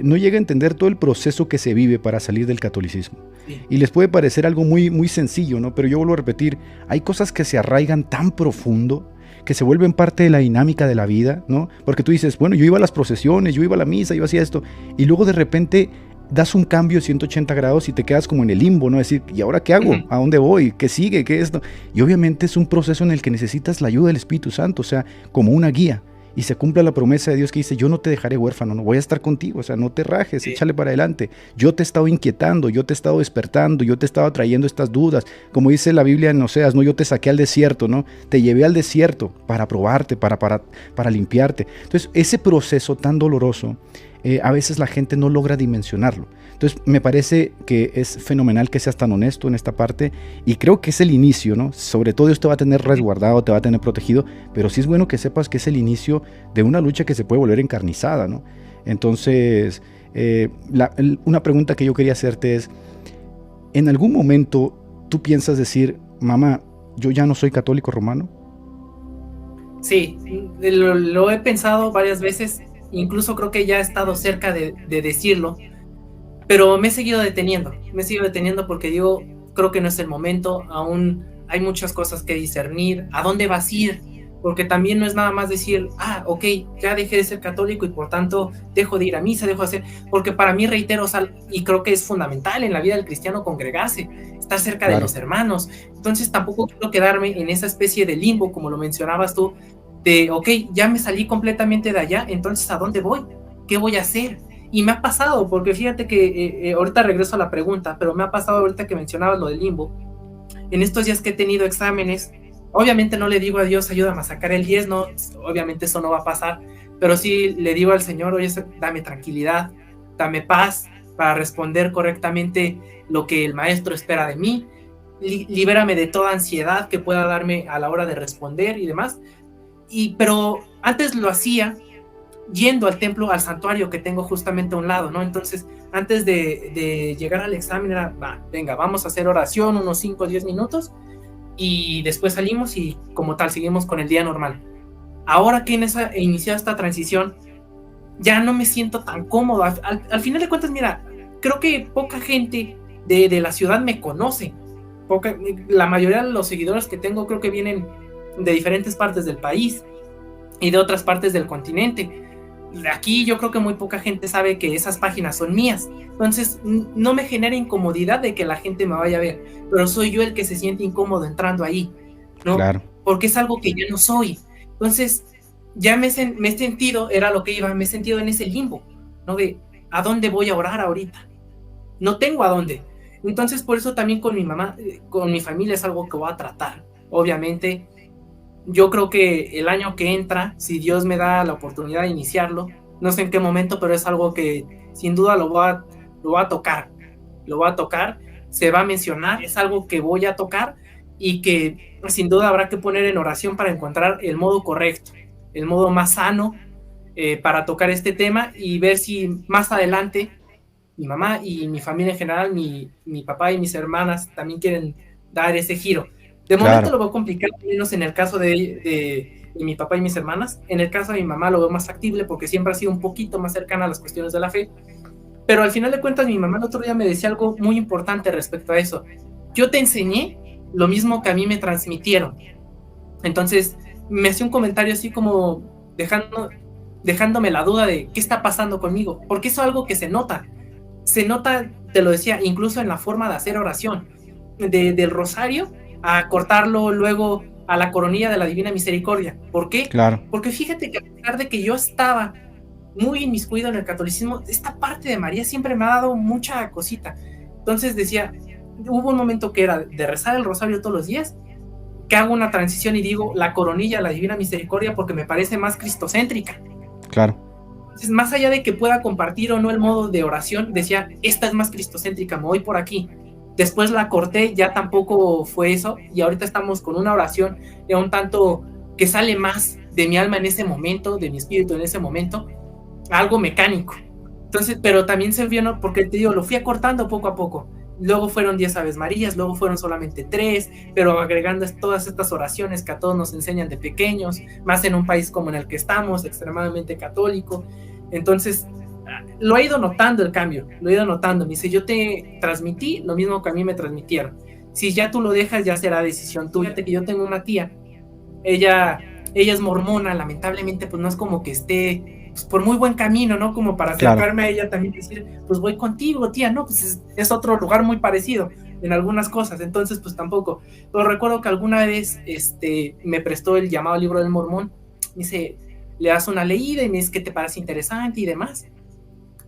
no llega a entender todo el proceso que se vive para salir del catolicismo. Sí. Y les puede parecer algo muy, muy sencillo, ¿no? Pero yo vuelvo a repetir, hay cosas que se arraigan tan profundo que se vuelven parte de la dinámica de la vida, ¿no? Porque tú dices, bueno, yo iba a las procesiones, yo iba a la misa, yo hacía esto, y luego de repente das un cambio de 180 grados y te quedas como en el limbo, ¿no? Es decir, ¿y ahora qué hago? ¿A dónde voy? ¿Qué sigue? ¿Qué es esto? Y obviamente es un proceso en el que necesitas la ayuda del Espíritu Santo, o sea, como una guía. Y se cumple la promesa de Dios que dice, yo no te dejaré huérfano, no voy a estar contigo, o sea, no te rajes, échale para adelante. Yo te he estado inquietando, yo te he estado despertando, yo te he estado trayendo estas dudas. Como dice la Biblia en Oseas, ¿no? Yo te saqué al desierto, ¿no? Te llevé al desierto para probarte, para limpiarte. Entonces, ese proceso tan doloroso, a veces la gente no logra dimensionarlo. Entonces me parece que es fenomenal que seas tan honesto en esta parte, y creo que es el inicio, ¿no? Sobre todo Dios te va a tener resguardado, te va a tener protegido, pero sí es bueno que sepas que es el inicio de una lucha que se puede volver encarnizada, ¿no? Entonces, una pregunta que yo quería hacerte es, ¿en algún momento tú piensas decir, mamá, yo ya no soy católico romano? Sí, lo he pensado varias veces, incluso creo que ya he estado cerca de decirlo, pero me he seguido deteniendo porque digo, creo que no es el momento, aún hay muchas cosas que discernir, ¿a dónde vas a ir? Porque también no es nada más decir, ok, ya dejé de ser católico y por tanto dejo de ir a misa, dejo de hacer, porque para mí, reitero, o sea, y creo que es fundamental en la vida del cristiano congregarse, estar cerca de Claro, los hermanos, entonces tampoco quiero quedarme en esa especie de limbo, como lo mencionabas tú, de, ok, ya me salí completamente de allá, entonces ¿a dónde voy? ¿Qué voy a hacer? Y me ha pasado, porque fíjate que ahorita regreso a la pregunta, pero me ha pasado ahorita que mencionabas lo del limbo. En estos días que he tenido exámenes, obviamente no le digo a Dios, ayúdame a sacar el 10, no, obviamente eso no va a pasar, pero sí le digo al Señor, oye, dame tranquilidad, dame paz para responder correctamente lo que el maestro espera de mí, libérame de toda ansiedad que pueda darme a la hora de responder y demás. Pero antes lo hacía yendo al templo, al santuario que tengo justamente a un lado, ¿no? Entonces, antes de llegar al examen era, venga, vamos a hacer oración unos 5 o 10 minutos y después salimos y como tal seguimos con el día normal. Ahora que he iniciado esta transición, ya no me siento tan cómodo. Al final de cuentas, mira, creo que poca gente de la ciudad me conoce. La mayoría de los seguidores que tengo creo que vienen de diferentes partes del país y de otras partes del continente. Aquí yo creo que muy poca gente sabe que esas páginas son mías. Entonces no me genera incomodidad de que la gente me vaya a ver, pero soy yo el que se siente incómodo entrando ahí, ¿no? claro. Porque es algo que ya no soy. Entonces ya me he sentido, era lo que iba, me he sentido en ese limbo, ¿no? De ¿a dónde voy a orar ahorita? No tengo a dónde. Entonces por eso también con mi mamá, con mi familia es algo que voy a tratar. Obviamente yo creo que el año que entra, si Dios me da la oportunidad de iniciarlo, no sé en qué momento, pero es algo que sin duda lo voy a tocar, lo voy a tocar, se va a mencionar, es algo que voy a tocar y que sin duda habrá que poner en oración para encontrar el modo correcto, el modo más sano para tocar este tema y ver si más adelante mi mamá y mi familia en general, mi papá y mis hermanas también quieren dar ese giro. De momento Claro, lo veo complicado, al menos en el caso de mi papá y mis hermanas. En el caso de mi mamá lo veo más factible porque siempre ha sido un poquito más cercana a las cuestiones de la fe. Pero al final de cuentas, mi mamá el otro día me decía algo muy importante respecto a eso. Yo te enseñé lo mismo que a mí me transmitieron. Entonces, me hacía un comentario así como dejándome la duda de qué está pasando conmigo, porque eso es algo que se nota, te lo decía, incluso en la forma de hacer oración, del rosario a cortarlo luego a la coronilla de la Divina Misericordia. ¿Por qué? claro. Porque fíjate que a pesar de que yo estaba muy inmiscuido en el catolicismo, esta parte de María siempre me ha dado mucha cosita. Entonces decía, hubo un momento que era de rezar el rosario todos los días, que hago una transición y digo la coronilla a la Divina Misericordia porque me parece más cristocéntrica. Claro, Entonces, más allá de que pueda compartir o no el modo de oración, decía, esta es más cristocéntrica, me voy por aquí. Después la corté, ya tampoco fue eso, y ahorita estamos con una oración un tanto que sale más de mi alma en ese momento, de mi espíritu en ese momento, algo mecánico. Entonces, pero también se vio, ¿no? Porque te digo, lo fui acortando poco a poco. Luego fueron 10 Aves Marías, luego fueron solamente 3, pero agregando todas estas oraciones que a todos nos enseñan de pequeños, más en un país como en el que estamos, extremadamente católico. Entonces, lo he ido notando el cambio, lo he ido notando. Me dice, yo te transmití lo mismo que a mí me transmitieron. Si ya tú lo dejas, ya será decisión tuya. Fíjate que yo tengo una tía, ella, ella es mormona, lamentablemente, pues no es como que esté pues, por muy buen camino, ¿no? Como para claro. acercarme a ella también y decir, pues voy contigo, tía, ¿no? Pues es otro lugar muy parecido en algunas cosas, entonces pues tampoco. Pero recuerdo que alguna vez me prestó el llamado Libro del Mormón, me dice, le das una leída y me dice que te parece interesante y demás.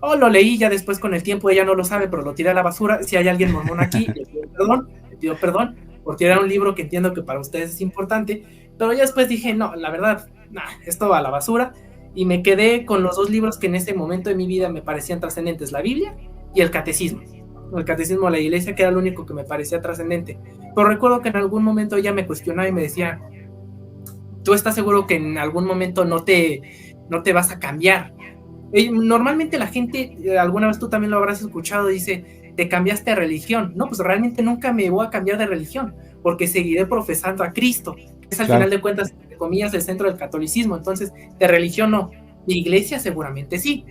Lo leí ya después con el tiempo, ella no lo sabe, pero lo tiré a la basura. Si hay alguien mormón aquí, le pido perdón por tirar un libro que entiendo que para ustedes es importante, pero ya después dije, no, la verdad, esto va a la basura, y me quedé con los dos libros que en ese momento de mi vida me parecían trascendentes, la Biblia y el Catecismo de la Iglesia, que era lo único que me parecía trascendente. Pero recuerdo que en algún momento ella me cuestionaba y me decía, ¿tú estás seguro que en algún momento no te vas a cambiar? Normalmente la gente, alguna vez tú también lo habrás escuchado, dice, te cambiaste de religión. No, pues realmente nunca me voy a cambiar de religión, porque seguiré profesando a Cristo. Es al final Claro. de cuentas entre comillas, el centro del catolicismo, entonces de religión no, de iglesia seguramente sí,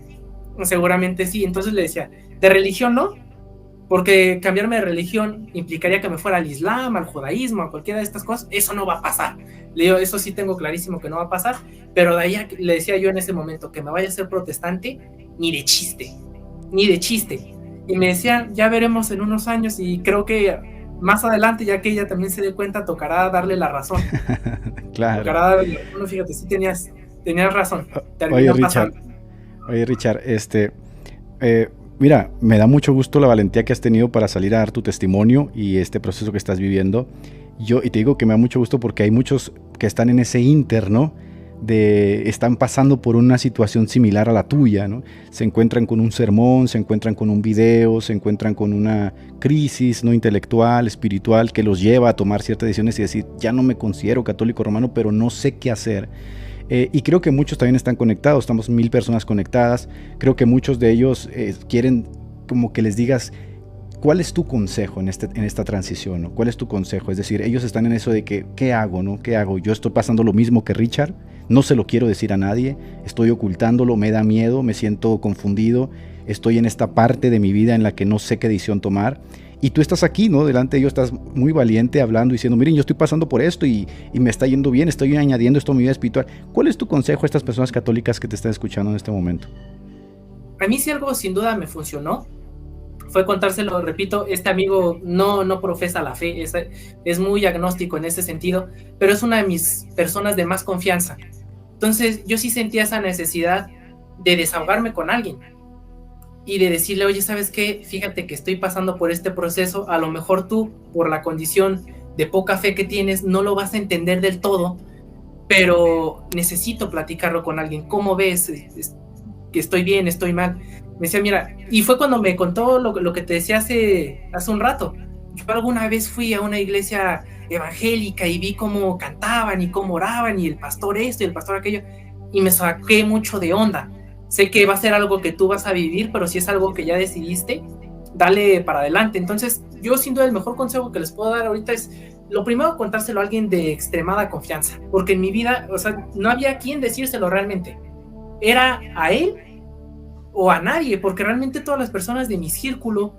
entonces le decía, de religión no, porque cambiarme de religión implicaría que me fuera al Islam, al judaísmo, a cualquiera de estas cosas, eso no va a pasar. Le digo, eso sí tengo clarísimo que no va a pasar, pero de ahí le decía yo en ese momento, que me vaya a ser protestante, ni de chiste. Y me decían, ya veremos en unos años, y creo que más adelante, ya que ella también se dé cuenta, tocará darle la razón. Claro. Tocará darle, bueno, fíjate, sí tenías razón. Oye, Richard, mira, me da mucho gusto la valentía que has tenido para salir a dar tu testimonio y este proceso que estás viviendo. Y te digo que me da mucho gusto porque hay muchos que están en ese inter, ¿no? Están pasando por una situación similar a la tuya, ¿no? Se encuentran con un sermón, se encuentran con un video, se encuentran con una crisis, ¿no? Intelectual, espiritual, que los lleva a tomar ciertas decisiones y decir, ya no me considero católico romano, pero no sé qué hacer. Y creo que muchos también están conectados, estamos 1000 personas conectadas. Creo que muchos de ellos quieren como que les digas, ¿cuál es tu consejo en esta transición, ¿no? ¿Cuál es tu consejo? Es decir, ellos están en eso de que, ¿qué hago, no? ¿Qué hago? Yo estoy pasando lo mismo que Richard, no se lo quiero decir a nadie, estoy ocultándolo, me da miedo, me siento confundido, estoy en esta parte de mi vida en la que no sé qué decisión tomar. Y tú estás aquí, ¿no? Delante de ellos estás muy valiente hablando, diciendo, miren, yo estoy pasando por esto y me está yendo bien, estoy añadiendo esto a mi vida espiritual. ¿Cuál es tu consejo a estas personas católicas que te están escuchando en este momento? A mí si algo sin duda me funcionó, fue contárselo, repito, este amigo no profesa la fe, es muy agnóstico en ese sentido, pero es una de mis personas de más confianza. Entonces yo sí sentía esa necesidad de desahogarme con alguien y de decirle, oye, ¿sabes qué? Fíjate que estoy pasando por este proceso, a lo mejor tú, por la condición de poca fe que tienes, no lo vas a entender del todo, pero necesito platicarlo con alguien. ¿Cómo ves? Que estoy bien, estoy mal. Me decía, mira, y fue cuando me contó lo que te decía hace un rato. Yo alguna vez fui a una iglesia evangélica y vi cómo cantaban y cómo oraban y el pastor esto y el pastor aquello, y me saqué mucho de onda. Sé que va a ser algo que tú vas a vivir, pero si es algo que ya decidiste, dale para adelante. Entonces, yo sin duda el mejor consejo que les puedo dar ahorita es, lo primero, contárselo a alguien de extremada confianza, porque en mi vida, o sea, no había a quién decírselo realmente. Era a él o a nadie, porque realmente todas las personas de mi círculo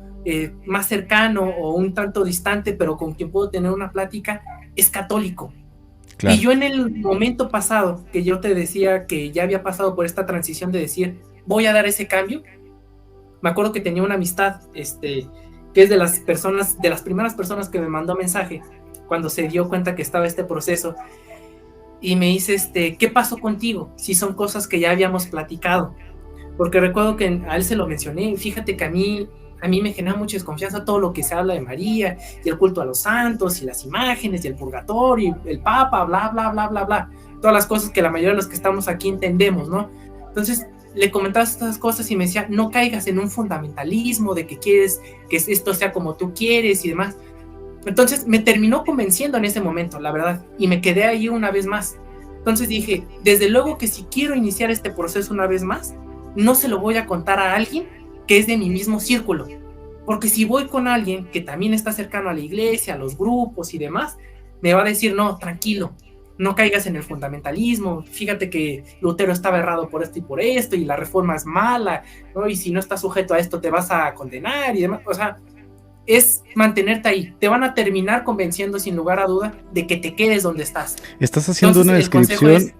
más cercano o un tanto distante, pero con quien puedo tener una plática, es católico. Claro. Y yo en el momento pasado, que yo te decía que ya había pasado por esta transición de decir, voy a dar ese cambio, me acuerdo que tenía una amistad, que es de las primeras personas que me mandó mensaje, cuando se dio cuenta que estaba este proceso, y me dice, ¿qué pasó contigo? Si son cosas que ya habíamos platicado. Porque recuerdo que a él se lo mencioné, fíjate que a mí me genera mucha desconfianza todo lo que se habla de María, y el culto a los santos, y las imágenes, y el purgatorio, y el papa, bla, bla, bla, bla, bla, todas las cosas que la mayoría de los que estamos aquí entendemos, ¿no? Entonces, le comentaba estas cosas y me decía, no caigas en un fundamentalismo de que quieres que esto sea como tú quieres y demás. Entonces, me terminó convenciendo en ese momento, la verdad, y me quedé ahí una vez más. Entonces dije, desde luego que si quiero iniciar este proceso una vez más, no se lo voy a contar a alguien que es de mi mismo círculo, porque si voy con alguien que también está cercano a la iglesia, a los grupos y demás, me va a decir, no, tranquilo, no caigas en el fundamentalismo, fíjate que Lutero estaba errado por esto y la reforma es mala, ¿no? Y si no estás sujeto a esto te vas a condenar y demás. O sea, es mantenerte ahí. Te van a terminar convenciendo sin lugar a duda de que te quedes donde estás. Estás haciendo una descripción,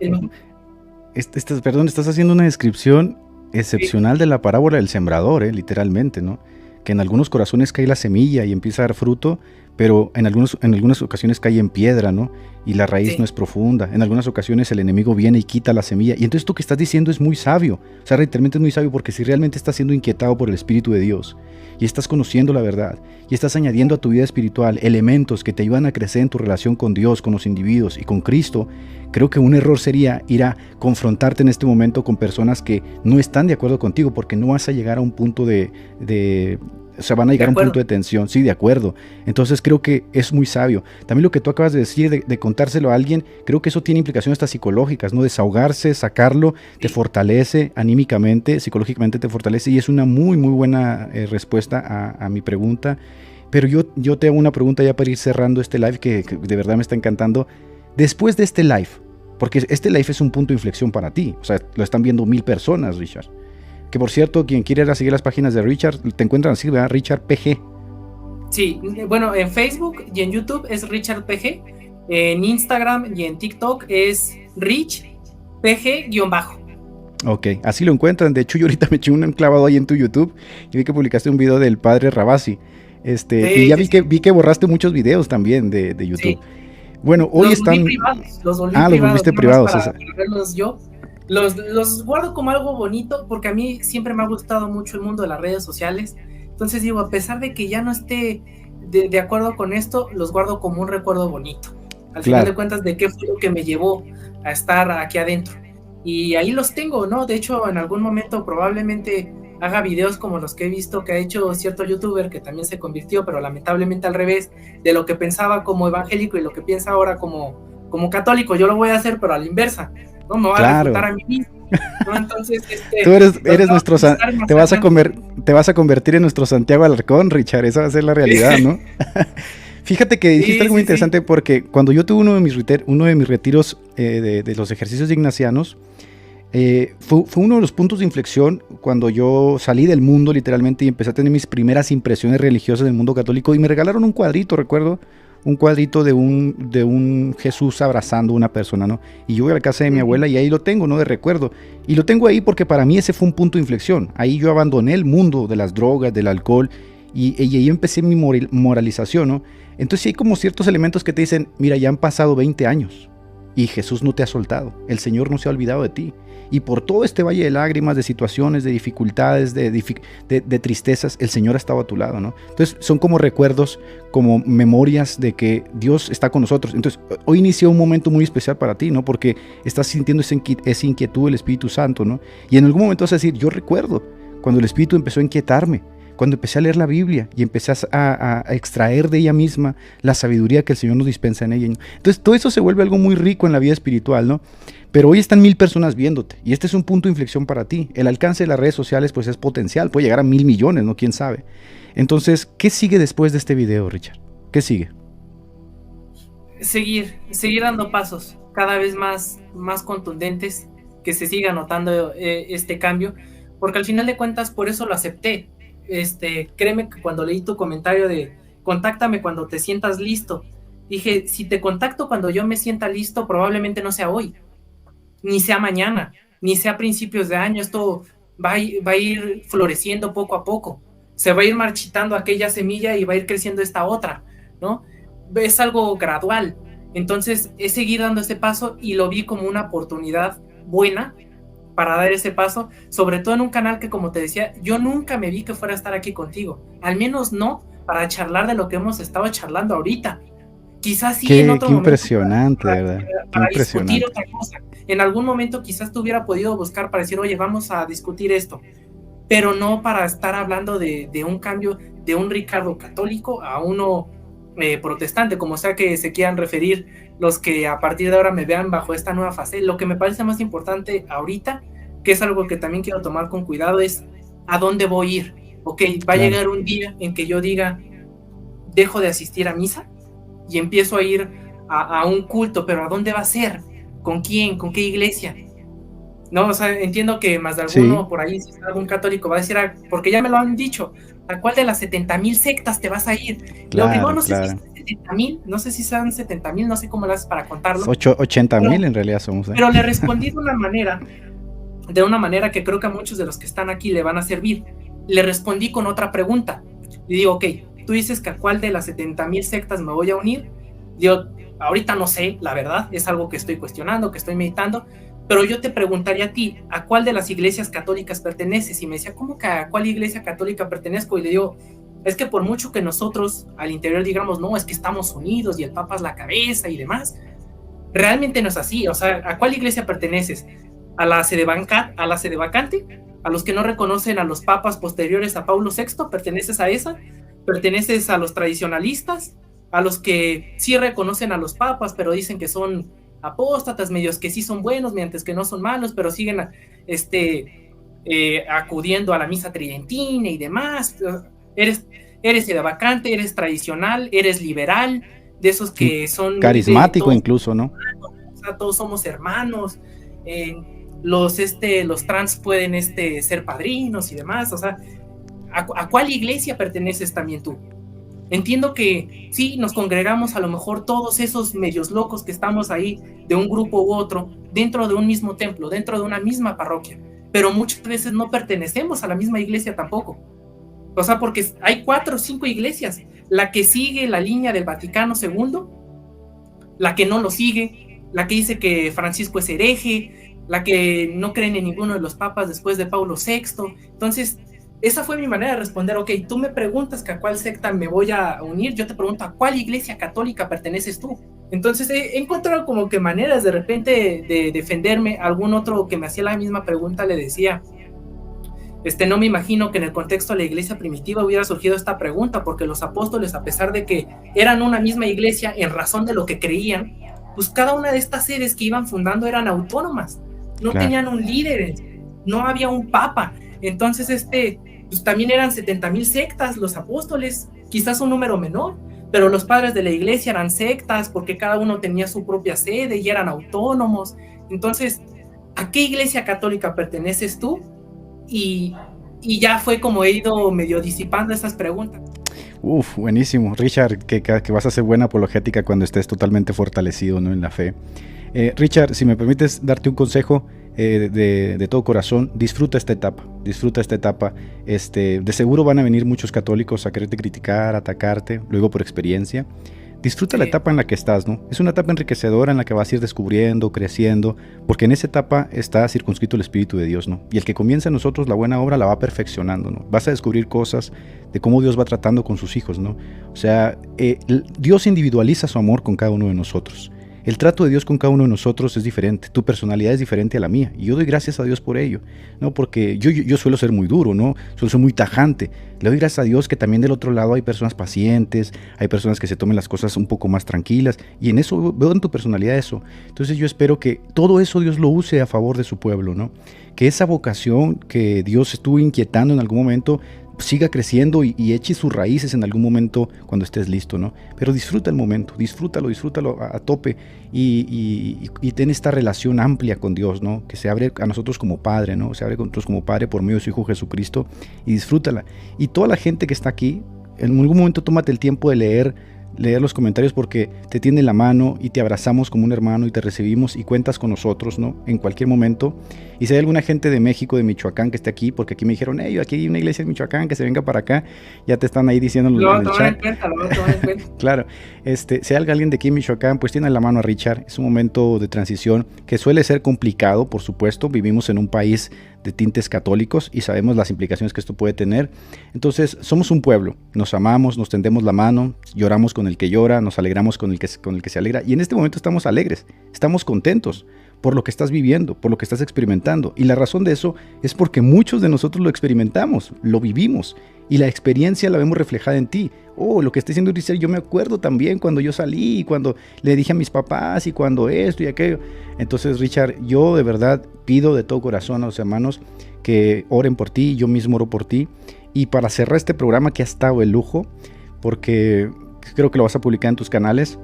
estás haciendo una descripción excepcional de la parábola del sembrador, literalmente, ¿no? Que en algunos corazones cae la semilla y empieza a dar fruto, pero en algunas ocasiones cae en piedra, ¿no? Y la raíz no es profunda. En algunas ocasiones el enemigo viene y quita la semilla. Y entonces tú que estás diciendo es muy sabio. O sea, realmente es muy sabio, porque si realmente estás siendo inquietado por el Espíritu de Dios y estás conociendo la verdad y estás añadiendo a tu vida espiritual elementos que te ayudan a crecer en tu relación con Dios, con los individuos y con Cristo, creo que un error sería ir a confrontarte en este momento con personas que no están de acuerdo contigo, porque no vas a llegar a un punto o sea, van a llegar a un punto de tensión. Sí, de acuerdo. Entonces creo que es muy sabio. También lo que tú acabas de decir, de contárselo a alguien, creo que eso tiene implicaciones hasta psicológicas, ¿no? Desahogarse, sacarlo, te fortalece anímicamente, psicológicamente te fortalece, y es una muy, muy buena respuesta a mi pregunta. Pero yo te hago una pregunta ya para ir cerrando este live que de verdad me está encantando. Después de este live, Porque este live es un punto de inflexión para ti. O sea, lo están viendo 1000 personas, Richard. Que por cierto, quien quiera ir a seguir las páginas de Richard, te encuentran así, ¿verdad? Richard PG. Sí, bueno, en Facebook y en YouTube es Richard PG. En Instagram y en TikTok es Rich PG-bajo. Ok, así lo encuentran. De hecho, yo ahorita me eché un clavado ahí en tu YouTube y vi que publicaste un video del padre Rabasi. Y ya vi que borraste muchos videos también de YouTube. Sí. Bueno, hoy están... Los volviste privados. Para verlos yo. Los guardo como algo bonito porque a mí siempre me ha gustado mucho el mundo de las redes sociales. Entonces digo, a pesar de que ya no esté de acuerdo con esto, los guardo como un recuerdo bonito. Al final de cuentas, de qué fue lo que me llevó a estar aquí adentro. Y ahí los tengo, ¿no? De hecho, en algún momento probablemente haga videos como los que he visto que ha hecho cierto youtuber que también se convirtió, pero lamentablemente al revés, de lo que pensaba como evangélico y lo que piensa ahora como católico. Yo lo voy a hacer, pero a la inversa, ¿no? Me voy a refutar a mí mismo, ¿no? Entonces, tú eres nuestro... Te vas a convertir en nuestro Santiago Alarcón, Richard, esa va a ser la realidad, ¿no? Fíjate que dijiste algo muy interesante porque cuando yo tuve uno de mis retiros de los ejercicios ignacianos, fue uno de los puntos de inflexión cuando yo salí del mundo literalmente y empecé a tener mis primeras impresiones religiosas del mundo católico y me regalaron un cuadrito, recuerdo, un cuadrito de un Jesús abrazando a una persona, ¿no? Y yo voy a la casa de mi abuela y ahí lo tengo, ¿no? De recuerdo. Y lo tengo ahí porque para mí ese fue un punto de inflexión. Ahí yo abandoné el mundo de las drogas, del alcohol y ahí empecé mi moralización, ¿no? Entonces hay como ciertos elementos que te dicen, mira, ya han pasado 20 años y Jesús no te ha soltado, el Señor no se ha olvidado de ti. Y por todo este valle de lágrimas, de situaciones, de dificultades, de tristezas, el Señor ha estado a tu lado, ¿no? Entonces son como recuerdos, como memorias de que Dios está con nosotros. Entonces hoy inicia un momento muy especial para ti, ¿no? Porque estás sintiendo esa inquietud del Espíritu Santo, ¿no? Y en algún momento vas a decir, yo recuerdo cuando el Espíritu empezó a inquietarme, cuando empecé a leer la Biblia y empecé a extraer de ella misma la sabiduría que el Señor nos dispensa en ella. Entonces todo eso se vuelve algo muy rico en la vida espiritual, ¿no? Pero hoy están 1000 personas viéndote y este es un punto de inflexión para ti. El alcance de las redes sociales pues es potencial, puede llegar a 1000 millones, ¿no? ¿Quién sabe? Entonces, ¿qué sigue después de este video, Richard? ¿Qué sigue? Seguir dando pasos cada vez más contundentes, que se siga notando este cambio, porque al final de cuentas por eso lo acepté. Créeme que cuando leí tu comentario de contáctame cuando te sientas listo, dije, si te contacto cuando yo me sienta listo, probablemente no sea hoy, ni sea mañana, ni sea a principios de año. Esto va a ir floreciendo poco a poco, se va a ir marchitando aquella semilla y va a ir creciendo esta otra, ¿no? Es algo gradual. Entonces es seguir dando ese paso y lo vi como una oportunidad buena para dar ese paso, sobre todo en un canal que, como te decía, yo nunca me vi que fuera a estar aquí contigo, al menos no para charlar de lo que hemos estado charlando ahorita. Quizás sí en otro momento. Impresionante, ¿verdad? Para discutir otra cosa. En algún momento quizás te hubiera podido buscar para decir, oye, vamos a discutir esto, pero no para estar hablando de un cambio de un Ricardo católico a uno protestante, como sea que se quieran referir los que a partir de ahora me vean bajo esta nueva fase. Lo que me parece más importante ahorita, que es algo que también quiero tomar con cuidado, es a dónde voy a ir. Ok, va a llegar un día en que yo diga, dejo de asistir a misa y empiezo a ir a un culto, pero ¿a dónde va a ser? ¿Con quién? ¿Con qué iglesia? No, o sea, entiendo que más de alguno por ahí, si es algún católico, va a decir, porque ya me lo han dicho, ¿a cuál de las 70,000 sectas te vas a ir? Claro, primero, no sé si son 70,000, no sé si son 70,000, no sé cómo lo haces para contarlo. 80,000 en realidad somos. Pero le respondí de una manera que creo que a muchos de los que están aquí le van a servir. Le respondí con otra pregunta. Y digo, ok, tú dices que a cuál de las 70,000 sectas me voy a unir. Digo, ahorita no sé, la verdad, es algo que estoy cuestionando, que estoy meditando, pero yo te preguntaría a ti, ¿a cuál de las iglesias católicas perteneces? Y me decía, ¿cómo que a cuál iglesia católica pertenezco? Y le digo, es que por mucho que nosotros al interior digamos, no, es que estamos unidos y el Papa es la cabeza y demás, realmente no es así. O sea, ¿a cuál iglesia perteneces? ¿A la sedevacante? ¿A los que no reconocen a los papas posteriores a Paulo VI? ¿Perteneces a esa? ¿Perteneces a los tradicionalistas? ¿A los que sí reconocen a los papas, pero dicen que son apóstatas, medios que sí son buenos, mientras que no son malos, pero siguen acudiendo a la misa tridentina y demás? Eres sedevacante, eres tradicional, eres liberal, de esos que son... Carismático incluso, ¿no? sea, todos somos hermanos, los trans pueden ser padrinos y demás, o sea, ¿a cuál iglesia perteneces también tú? Entiendo que sí, nos congregamos a lo mejor todos esos medios locos que estamos ahí de un grupo u otro, dentro de un mismo templo, dentro de una misma parroquia, pero muchas veces no pertenecemos a la misma iglesia tampoco. O sea, porque hay 4 o 5 iglesias, la que sigue la línea del Vaticano II, la que no lo sigue, la que dice que Francisco es hereje, la que no creen en ninguno de los papas después de Paulo VI. Entonces, esa fue mi manera de responder. Ok, tú me preguntas que a cuál secta me voy a unir, yo te pregunto a cuál iglesia católica perteneces tú. Entonces he encontrado como que maneras de repente de defenderme. Algún otro que me hacía la misma pregunta le decía, no me imagino que en el contexto de la iglesia primitiva hubiera surgido esta pregunta, porque los apóstoles, a pesar de que eran una misma iglesia en razón de lo que creían, pues cada una de estas sedes que iban fundando eran autónomas, no tenían un líder, no había un papa. Entonces pues también eran 70,000 sectas los apóstoles, quizás un número menor, pero los padres de la iglesia eran sectas porque cada uno tenía su propia sede y eran autónomos. Entonces, ¿a qué iglesia católica perteneces tú? Y ya fue como he ido medio disipando esas preguntas. Buenísimo. Richard, que vas a hacer buena apologética cuando estés totalmente fortalecido, ¿no?, en la fe. Richard, si me permites darte un consejo de todo corazón, disfruta esta etapa. De seguro van a venir muchos católicos a quererte criticar, atacarte, luego por experiencia. Disfruta la etapa en la que estás, ¿no? Es una etapa enriquecedora en la que vas a ir descubriendo, creciendo, porque en esa etapa está circunscrito el Espíritu de Dios, ¿no? Y el que comienza en nosotros la buena obra la va perfeccionando, ¿no? Vas a descubrir cosas de cómo Dios va tratando con sus hijos, ¿no? O sea, Dios individualiza su amor con cada uno de nosotros. El trato de Dios con cada uno de nosotros es diferente, tu personalidad es diferente a la mía, y yo doy gracias a Dios por ello, ¿no? Porque yo suelo ser muy duro, ¿no? Suelo ser muy tajante. Le doy gracias a Dios que también del otro lado hay personas pacientes, hay personas que se tomen las cosas un poco más tranquilas, y en eso veo en tu personalidad eso. Entonces yo espero que todo eso Dios lo use a favor de su pueblo, ¿no? Que esa vocación que Dios estuvo inquietando en algún momento siga creciendo y eche sus raíces en algún momento cuando estés listo, ¿no? Pero disfruta el momento, disfrútalo a tope y ten esta relación amplia con Dios, ¿no? Que se abre a nosotros como Padre, ¿no? Se abre con nosotros como Padre por medio de su Hijo Jesucristo, y disfrútala. Y toda la gente que está aquí, en algún momento tómate el tiempo de leer los comentarios, porque te tiende la mano y te abrazamos como un hermano y te recibimos y cuentas con nosotros, ¿no? En cualquier momento. Y si hay alguna gente de México, de Michoacán que esté aquí, porque aquí me dijeron, aquí hay una iglesia en Michoacán, que se venga para acá, ya te están ahí diciendo en el chat. Lo voy a tomar en cuenta. Claro, si hay alguien de aquí en Michoacán, pues tiene la mano a Richard. Es un momento de transición que suele ser complicado, por supuesto. Vivimos en un país de tintes católicos y sabemos las implicaciones que esto puede tener. Entonces, somos un pueblo, nos amamos, nos tendemos la mano, lloramos con el que llora, nos alegramos con el que se alegra, y en este momento estamos alegres, estamos contentos por lo que estás viviendo, por lo que estás experimentando, y la razón de eso es porque muchos de nosotros lo experimentamos, lo vivimos, y la experiencia la vemos reflejada en ti. Lo que está diciendo Richard, yo me acuerdo también cuando yo salí, y cuando le dije a mis papás, y cuando esto y aquello. Entonces, Richard, yo de verdad pido de todo corazón a los hermanos que oren por ti, yo mismo oro por ti, y para cerrar este programa que ha estado de lujo, porque creo que lo vas a publicar en tus canales,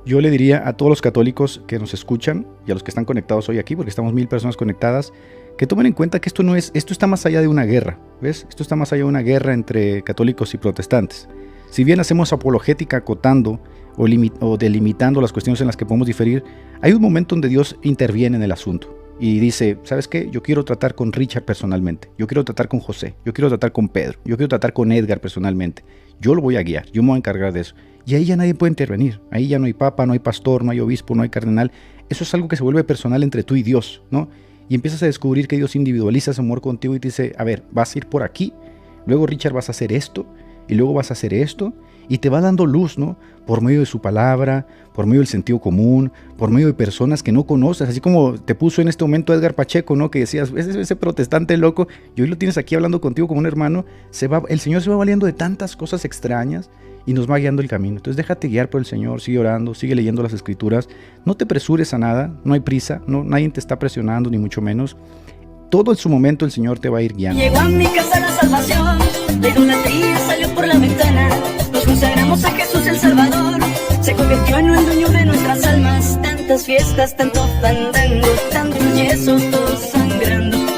yo le diría a todos los católicos que nos escuchan y a los que están conectados hoy aquí, porque estamos 1000 personas conectadas, que tomen en cuenta que esto está más allá de una guerra, ¿ves? Esto está más allá de una guerra entre católicos y protestantes. Si bien hacemos apologética acotando o delimitando las cuestiones en las que podemos diferir, hay un momento donde Dios interviene en el asunto y dice, ¿sabes qué? Yo quiero tratar con Richard personalmente, yo quiero tratar con José, yo quiero tratar con Pedro, yo quiero tratar con Edgar personalmente, yo lo voy a guiar, yo me voy a encargar de eso. Y ahí ya nadie puede intervenir, ahí ya no hay papa, no hay pastor, no hay obispo, no hay cardenal. Eso es algo que se vuelve personal entre tú y Dios, ¿no? Y empiezas a descubrir que Dios individualiza su amor contigo y te dice, a ver, vas a ir por aquí, luego Richard vas a hacer esto, y luego vas a hacer esto, y te va dando luz, ¿no? Por medio de su palabra, por medio del sentido común, por medio de personas que no conoces, así como te puso en este momento Edgar Pacheco, ¿no? Que decías, ese protestante loco, y hoy lo tienes aquí hablando contigo como un hermano. El Señor se va valiendo de tantas cosas extrañas y nos va guiando el camino. Entonces déjate guiar por el Señor, sigue orando, sigue leyendo las Escrituras, no te apresures a nada, no hay prisa, nadie te está presionando, ni mucho menos. Todo en su momento el Señor te va a ir guiando. Llegó a mi casa la salvación, la idolatría salió por la ventana, nos consagramos a Jesús el Salvador, se convirtió en el dueño de nuestras almas. tantas fiestas, tanto fandango, tantos yesos, todos sangrando.